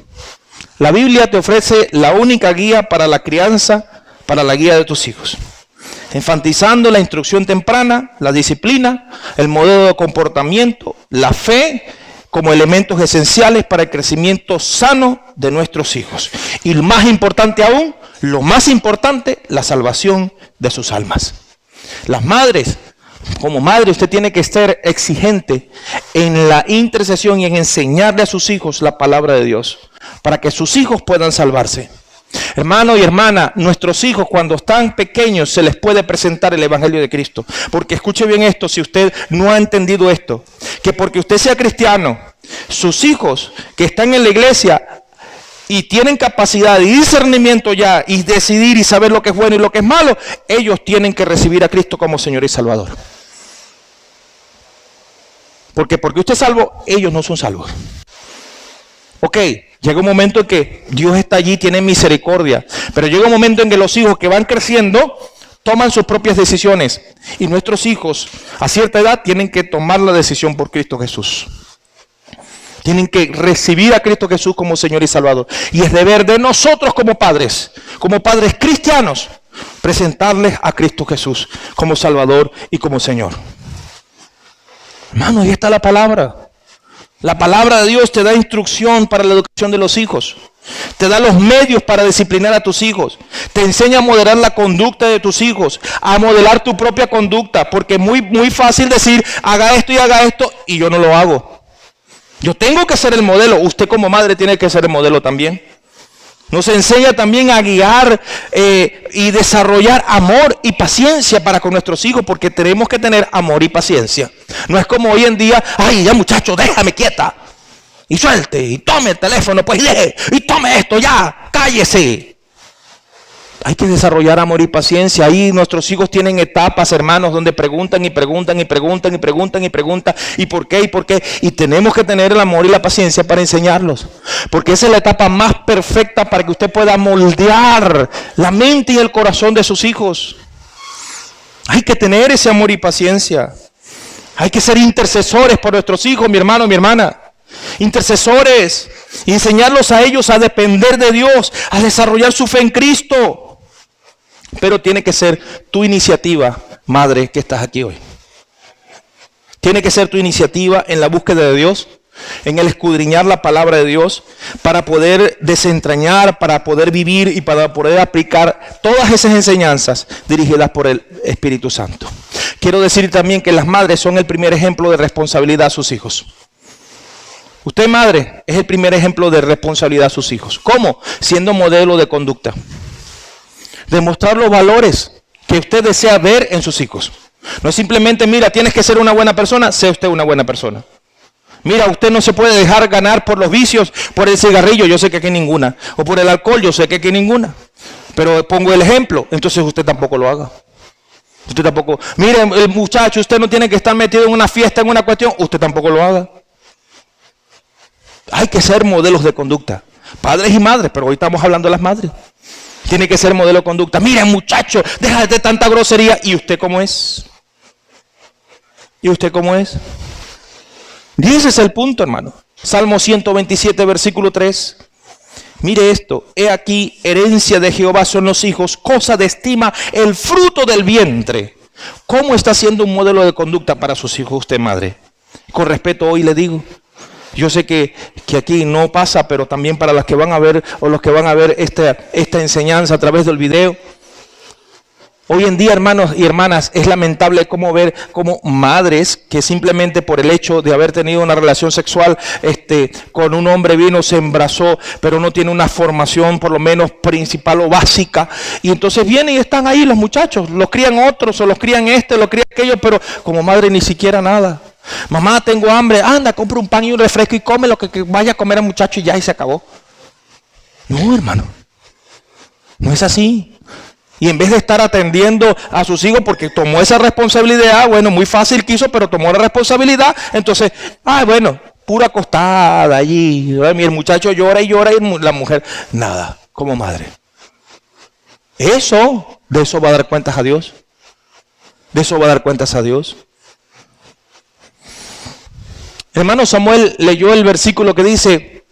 S1: La Biblia te ofrece la única guía para la crianza, para la guía de tus hijos. Enfatizando la instrucción temprana, la disciplina, el modelo de comportamiento, la fe, como elementos esenciales para el crecimiento sano de nuestros hijos. Y lo más importante aún, lo más importante, la salvación de sus almas. Las madres, como madre, usted tiene que ser exigente en la intercesión y en enseñarle a sus hijos la palabra de Dios, para que sus hijos puedan salvarse. Hermano y hermana, nuestros hijos cuando están pequeños se les puede presentar el Evangelio de Cristo. Porque escuche bien esto, si usted no ha entendido esto, que porque usted sea cristiano, sus hijos que están en la iglesia y tienen capacidad y discernimiento ya y decidir y saber lo que es bueno y lo que es malo, ellos tienen que recibir a Cristo como Señor y Salvador. Porque usted es salvo, ellos no son salvos. Ok, llega un momento en que Dios está allí, tiene misericordia. Pero llega un momento en que los hijos que van creciendo toman sus propias decisiones. Y nuestros hijos a cierta edad tienen que tomar la decisión por Cristo Jesús. Tienen que recibir a Cristo Jesús como Señor y Salvador. Y es deber de nosotros como padres cristianos, presentarles a Cristo Jesús como Salvador y como Señor. Hermano, ahí está la palabra. La palabra de Dios te da instrucción para la educación de los hijos. Te da los medios para disciplinar a tus hijos. Te enseña a moderar la conducta de tus hijos, a modelar tu propia conducta, porque es muy fácil decir, haga esto y yo no lo hago. Yo tengo que ser el modelo. Usted como madre tiene que ser el modelo también. Nos enseña también a guiar y desarrollar amor y paciencia para con nuestros hijos, porque tenemos que tener amor y paciencia. No es como hoy en día, ay, ya muchacho, déjame quieta. Y suelte, y tome el teléfono, pues lee, y tome esto, ya, cállese. Hay que desarrollar amor y paciencia. Ahí nuestros hijos tienen etapas, hermanos, donde preguntan y preguntan y preguntan y preguntan y preguntan. ¿Y por qué? ¿Y por qué? Y tenemos que tener el amor y la paciencia para enseñarlos. Porque esa es la etapa más perfecta para que usted pueda moldear la mente y el corazón de sus hijos. Hay que tener ese amor y paciencia. Hay que ser intercesores por nuestros hijos, mi hermano, mi hermana. Intercesores. Enseñarlos a ellos a depender de Dios, a desarrollar su fe en Cristo. Pero tiene que ser tu iniciativa, madre, que estás aquí hoy. Tiene que ser tu iniciativa en la búsqueda de Dios, en el escudriñar la palabra de Dios, para poder desentrañar, para poder vivir y para poder aplicar todas esas enseñanzas dirigidas por el Espíritu Santo. Quiero decir también que las madres son el primer ejemplo de responsabilidad a sus hijos. Usted, madre, es el primer ejemplo de responsabilidad a sus hijos. ¿Cómo? Siendo modelo de conducta. Demostrar los valores que usted desea ver en sus hijos. No es simplemente, mira, tienes que ser una buena persona, sea usted una buena persona. Mira, usted no se puede dejar ganar por los vicios, por el cigarrillo, yo sé que aquí ninguna. O por el alcohol, yo sé que aquí ninguna. Pero pongo el ejemplo, entonces usted tampoco lo haga. Usted tampoco, mire, el muchacho, usted no tiene que estar metido en una fiesta, en una cuestión, usted tampoco lo haga. Hay que ser modelos de conducta. Padres y madres, pero hoy estamos hablando de las madres. Tiene que ser modelo de conducta. Miren, muchacho, déjate de tanta grosería. ¿Y usted cómo es? ¿Y usted cómo es? Y ese es el punto, hermano. Salmo 127, versículo 3. Mire esto. He aquí, herencia de Jehová son los hijos, cosa de estima el fruto del vientre. ¿Cómo está siendo un modelo de conducta para sus hijos usted, madre? Con respeto hoy le digo. Yo sé que aquí no pasa, pero también para las que van a ver o los que van a ver esta enseñanza a través del video. Hoy en día, hermanos y hermanas, es lamentable como ver como madres que simplemente por el hecho de haber tenido una relación sexual con un hombre vino, se embarazó, pero no tiene una formación por lo menos principal o básica. Y entonces vienen y están ahí los muchachos, los crían otros o los crían los crían aquellos, pero como madre ni siquiera nada. Mamá, tengo hambre, anda, compra un pan y un refresco y come lo que vaya a comer el muchacho y ya, y se acabó. No, hermano, no es así. Y en vez de estar atendiendo a sus hijos porque tomó esa responsabilidad, bueno, muy fácil quiso, pero tomó la responsabilidad, entonces, bueno, pura acostada allí, el muchacho llora y llora y la mujer, nada, como madre. De eso va a dar cuentas a Dios. De eso va a dar cuentas a Dios. Hermano, Samuel leyó el versículo que dice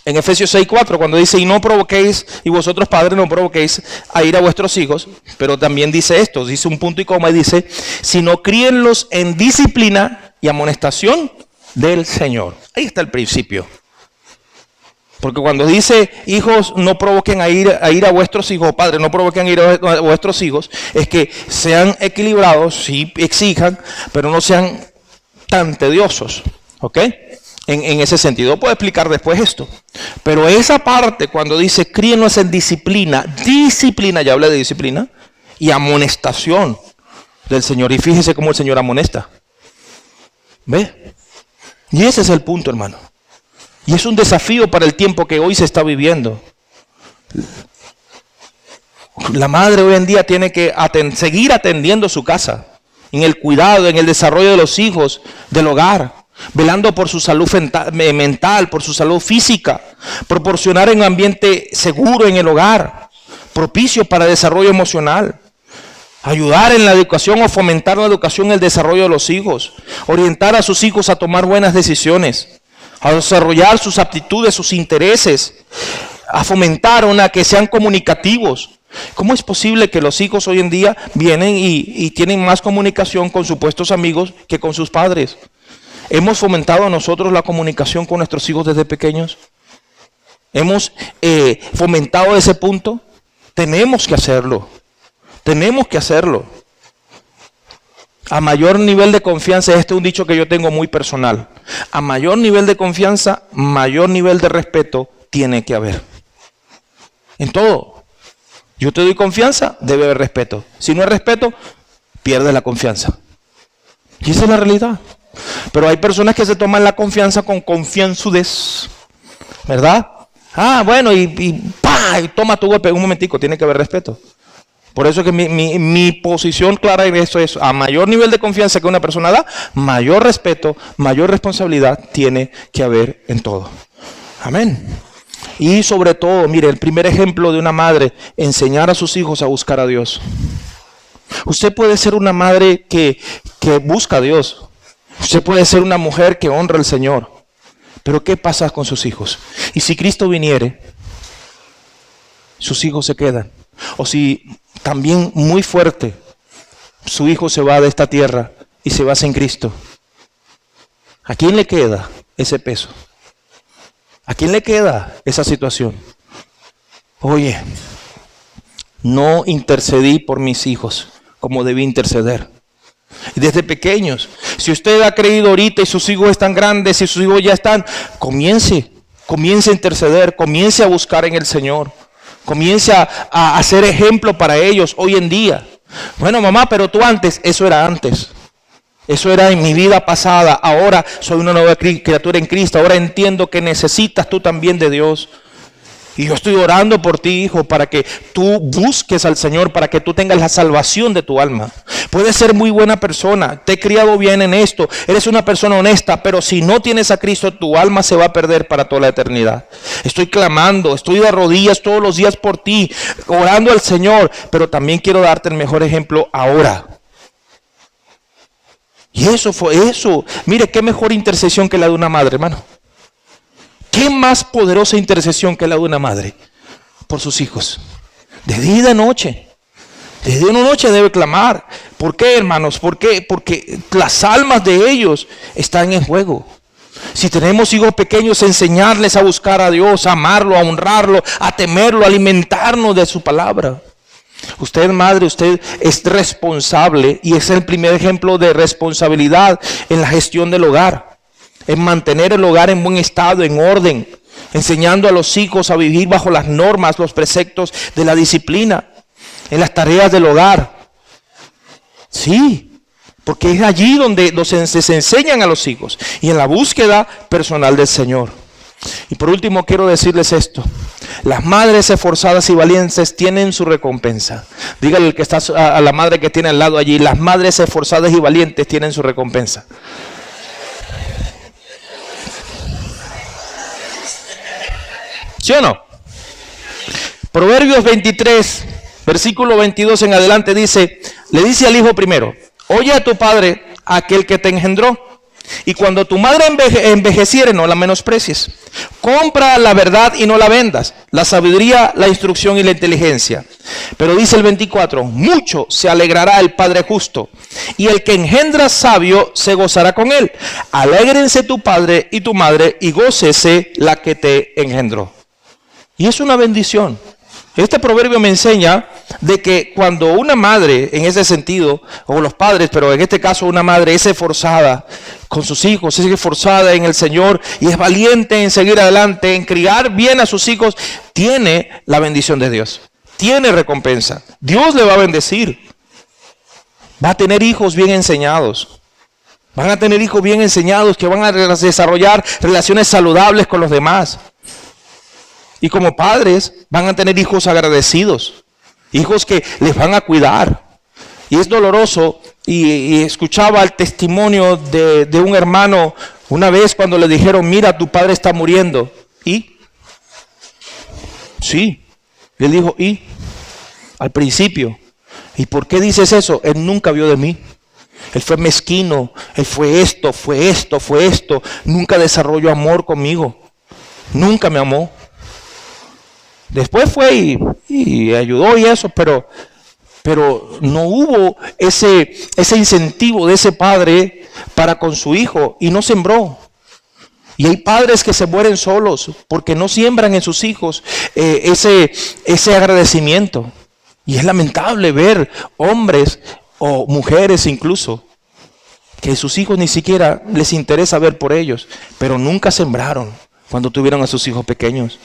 S1: en Efesios 6:4, cuando dice, y no provoquéis, y vosotros padres no provoquéis a ir a vuestros hijos, pero también dice esto, dice un punto y coma y dice, sino críenlos en disciplina y amonestación del Señor. Ahí está el principio. Porque cuando dice, hijos, no provoquen a ir a vuestros hijos, padres, no provoquen a ir a vuestros hijos, es que sean equilibrados, sí exijan, pero no sean tan tediosos. ¿Ok? En ese sentido. Puedo explicar después esto. Pero esa parte cuando dice críenlos en disciplina, ya habla de disciplina, y amonestación del Señor. Y fíjese cómo el Señor amonesta. ¿Ve? Y ese es el punto, hermano. Y es un desafío para el tiempo que hoy se está viviendo. La madre hoy en día tiene que seguir atendiendo su casa, en el cuidado, en el desarrollo de los hijos, del hogar, velando por su salud mental, por su salud física, proporcionar un ambiente seguro en el hogar, propicio para el desarrollo emocional, ayudar en la educación o fomentar la educación, el desarrollo de los hijos, orientar a sus hijos a tomar buenas decisiones, a desarrollar sus aptitudes, sus intereses, a fomentar que sean comunicativos, ¿Cómo es posible que los hijos hoy en día vienen y tienen más comunicación con supuestos amigos que con sus padres? ¿Hemos fomentado nosotros la comunicación con nuestros hijos desde pequeños? ¿Hemos fomentado ese punto? Tenemos que hacerlo. Tenemos que hacerlo. A mayor nivel de confianza, este es un dicho que yo tengo muy personal. A mayor nivel de confianza, mayor nivel de respeto tiene que haber. En todo. Yo te doy confianza, debe haber respeto. Si no hay respeto, pierdes la confianza. Y esa es la realidad. Pero hay personas que se toman la confianza con confianzudez, ¿verdad? Ah, bueno, y toma tu golpe. Un momentico, tiene que haber respeto. Por eso que mi posición clara en esto es, a mayor nivel de confianza que una persona da, mayor respeto, mayor responsabilidad tiene que haber en todo. Amén. Y sobre todo, mire, el primer ejemplo de una madre, enseñar a sus hijos a buscar a Dios. Usted puede ser una madre que busca a Dios. Usted puede ser una mujer que honra al Señor. Pero ¿qué pasa con sus hijos? Y si Cristo viniere, sus hijos se quedan. O si también muy fuerte, su hijo se va de esta tierra y se va sin Cristo. ¿A quién le queda ese peso? ¿A quién le queda esa situación? Oye, no intercedí por mis hijos como debí interceder. Desde pequeños, si usted ha creído ahorita y sus hijos están grandes y sus hijos ya están, comience a interceder, comience a buscar en el Señor, comience a hacer ejemplo para ellos hoy en día. Bueno, mamá, pero tú antes, eso era antes. Eso era en mi vida pasada. Ahora soy una nueva criatura en Cristo. Ahora entiendo que necesitas tú también de Dios. Y yo estoy orando por ti, hijo, para que tú busques al Señor, para que tú tengas la salvación de tu alma. Puedes ser muy buena persona, te he criado bien en esto, eres una persona honesta, pero si no tienes a Cristo, tu alma se va a perder para toda la eternidad. Estoy clamando, estoy de rodillas todos los días por ti, orando al Señor, pero también quiero darte el mejor ejemplo ahora. Y eso fue eso. Mire, qué mejor intercesión que la de una madre, hermano. ¿Qué más poderosa intercesión que la de una madre por sus hijos? De día y de noche. Desde una noche debe clamar. ¿Por qué, hermanos? ¿Por qué? Porque las almas de ellos están en juego. Si tenemos hijos pequeños, enseñarles a buscar a Dios, a amarlo, a honrarlo, a temerlo, a alimentarnos de su palabra. Usted, madre, usted es responsable y es el primer ejemplo de responsabilidad en la gestión del hogar. En mantener el hogar en buen estado, en orden, enseñando a los hijos a vivir bajo las normas, los preceptos de la disciplina, en las tareas del hogar. Sí, porque es allí donde se enseñan a los hijos y en la búsqueda personal del Señor. Y por último quiero decirles esto: las madres esforzadas y valientes tienen su recompensa. Dígale al que está a la madre que tiene al lado allí: las madres esforzadas y valientes tienen su recompensa. ¿Sí o no? Proverbios 23, versículo 22 en adelante dice, le dice al hijo primero: oye a tu padre, aquel que te engendró, y cuando tu madre envejeciere, no la menosprecies. Compra la verdad y no la vendas, la sabiduría, la instrucción y la inteligencia. Pero dice el 24, mucho se alegrará el padre justo, y el que engendra sabio se gozará con él. Alégrense tu padre y tu madre, y gócese la que te engendró. Y es una bendición. Este proverbio me enseña de que cuando una madre, en ese sentido, o los padres, pero en este caso una madre es esforzada con sus hijos, es esforzada en el Señor y es valiente en seguir adelante, en criar bien a sus hijos, tiene la bendición de Dios, tiene recompensa. Dios le va a bendecir. Va a tener hijos bien enseñados. Van a tener hijos bien enseñados que van a desarrollar relaciones saludables con los demás. Y como padres van a tener hijos agradecidos, hijos que les van a cuidar. Y es doloroso, y escuchaba el testimonio de un hermano una vez cuando le dijeron: mira, tu padre está muriendo. ¿Y? Sí, él dijo, ¿y? Al principio. ¿Y por qué dices eso? Él nunca vio de mí. Él fue mezquino, él fue esto. Nunca desarrolló amor conmigo. Nunca me amó. Después fue y ayudó y eso, pero no hubo ese incentivo de ese padre para con su hijo y no sembró. Y hay padres que se mueren solos porque no siembran en sus hijos ese agradecimiento. Y es lamentable ver hombres o mujeres incluso que sus hijos ni siquiera les interesa ver por ellos, pero nunca sembraron cuando tuvieron a sus hijos pequeños.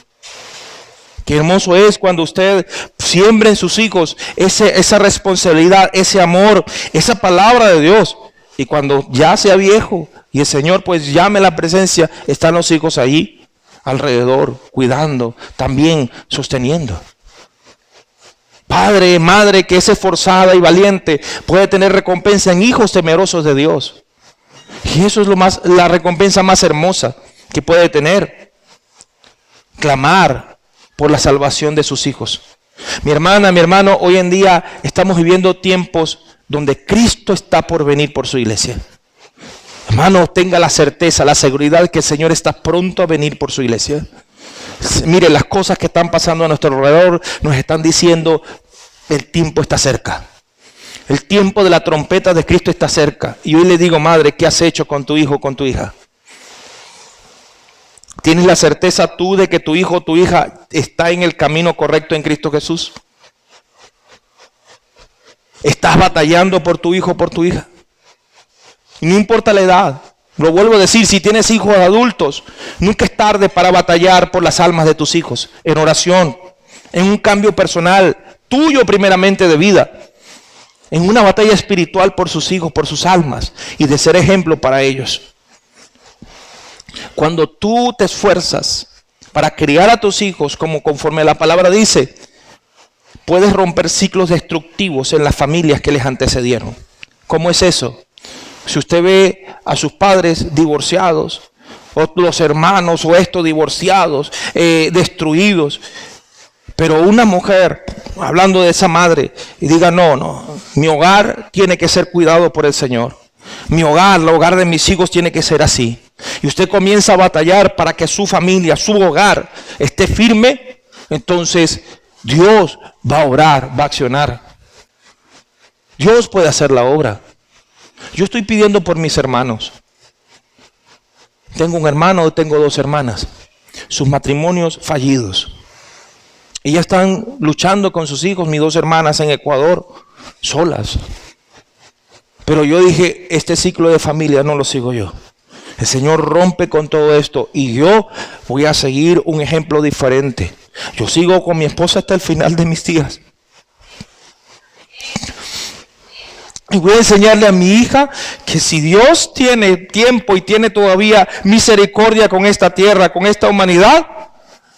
S1: Qué hermoso es cuando usted siembra en sus hijos esa responsabilidad, ese amor, esa palabra de Dios. Y cuando ya sea viejo y el Señor pues llame la presencia, están los hijos ahí alrededor, cuidando, también sosteniendo. Padre, madre que es esforzada y valiente puede tener recompensa en hijos temerosos de Dios. Y eso es la recompensa más hermosa que puede tener. Clamar por la salvación de sus hijos. Mi hermana, mi hermano, hoy en día estamos viviendo tiempos donde Cristo está por venir por su iglesia. Hermano, tenga la certeza, la seguridad que el Señor está pronto a venir por su iglesia. Mire, las cosas que están pasando a nuestro alrededor nos están diciendo, el tiempo está cerca. El tiempo de la trompeta de Cristo está cerca. Y hoy le digo, madre, ¿qué has hecho con tu hijo, con tu hija? ¿Tienes la certeza tú de que tu hijo o tu hija está en el camino correcto en Cristo Jesús? ¿Estás batallando por tu hijo o por tu hija? Y no importa la edad. Lo vuelvo a decir, si tienes hijos adultos, nunca es tarde para batallar por las almas de tus hijos. En oración, en un cambio personal, tuyo primeramente de vida. En una batalla espiritual por sus hijos, por sus almas. Y de ser ejemplo para ellos. Cuando tú te esfuerzas para criar a tus hijos como conforme la palabra dice, puedes romper ciclos destructivos en las familias que les antecedieron. ¿Cómo es eso? Si usted ve a sus padres divorciados, o los hermanos o estos divorciados, destruidos, pero una mujer, hablando de esa madre, y diga, no, mi hogar tiene que ser cuidado por el Señor. Mi hogar, el hogar de mis hijos tiene que ser así. Y usted comienza a batallar para que su familia, su hogar esté firme, entonces Dios va a obrar, va a accionar. Dios puede hacer la obra. Yo estoy pidiendo por mis hermanos. Tengo un hermano, tengo dos hermanas. Sus matrimonios fallidos. Ellas están luchando con sus hijos, mis dos hermanas en Ecuador, solas. Pero yo dije, este ciclo de familia no lo sigo yo. El Señor rompe con todo esto y yo voy a seguir un ejemplo diferente. Yo sigo con mi esposa hasta el final de mis días. Y voy a enseñarle a mi hija que si Dios tiene tiempo y tiene todavía misericordia con esta tierra, con esta humanidad,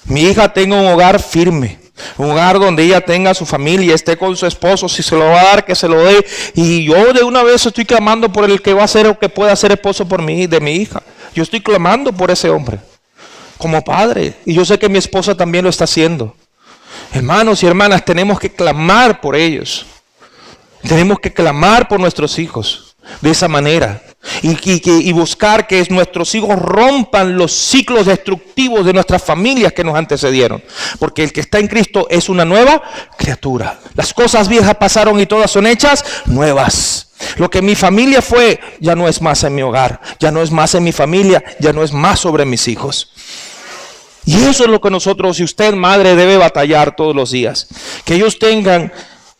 S1: mi hija tenga un hogar firme. Un hogar donde ella tenga su familia, esté con su esposo, si se lo va a dar, que se lo dé. Y yo de una vez estoy clamando por el que va a ser o que pueda ser esposo de mi hija. Yo estoy clamando por ese hombre, como padre. Y yo sé que mi esposa también lo está haciendo. Hermanos y hermanas, tenemos que clamar por ellos. Tenemos que clamar por nuestros hijos de esa manera. Y buscar que nuestros hijos rompan los ciclos destructivos de nuestras familias que nos antecedieron. Porque el que está en Cristo es una nueva criatura. Las cosas viejas pasaron y todas son hechas nuevas. Lo que mi familia fue, ya no es más en mi hogar, ya no es más en mi familia, ya no es más sobre mis hijos. Y eso es lo que nosotros, y usted, madre, debe batallar todos los días. Que ellos tengan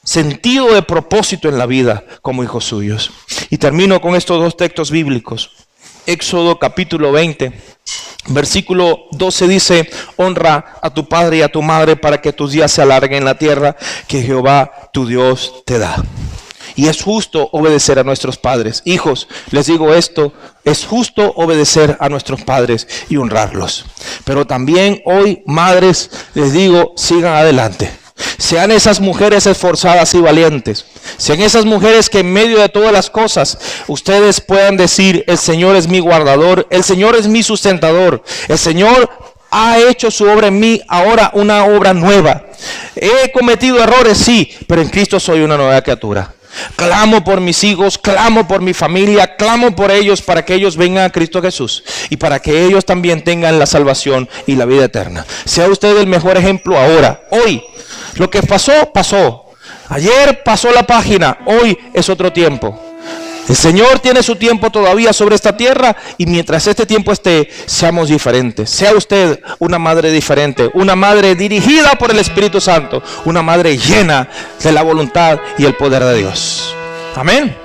S1: sentido de propósito en la vida como hijos suyos. Y termino con estos dos textos bíblicos. Éxodo capítulo 20, versículo 12 dice: honra a tu padre y a tu madre para que tus días se alarguen en la tierra que Jehová tu Dios te da. Y es justo obedecer a nuestros padres. Hijos, les digo esto, es justo obedecer a nuestros padres y honrarlos. Pero también hoy, madres, les digo, sigan adelante. Sean esas mujeres esforzadas y valientes. Sean esas mujeres que en medio de todas las cosas ustedes puedan decir: el Señor es mi guardador, el Señor es mi sustentador, el Señor ha hecho su obra en mí, ahora una obra nueva. He cometido errores, sí, pero en Cristo soy una nueva criatura. Clamo por mis hijos, clamo por mi familia, clamo por ellos para que ellos vengan a Cristo Jesús y para que ellos también tengan la salvación y la vida eterna. Sea usted el mejor ejemplo ahora, hoy. Lo que pasó, pasó. Ayer pasó la página, hoy es otro tiempo. El Señor tiene su tiempo todavía sobre esta tierra y mientras este tiempo esté, seamos diferentes. Sea usted una madre diferente, una madre dirigida por el Espíritu Santo, una madre llena de la voluntad y el poder de Dios. Amén.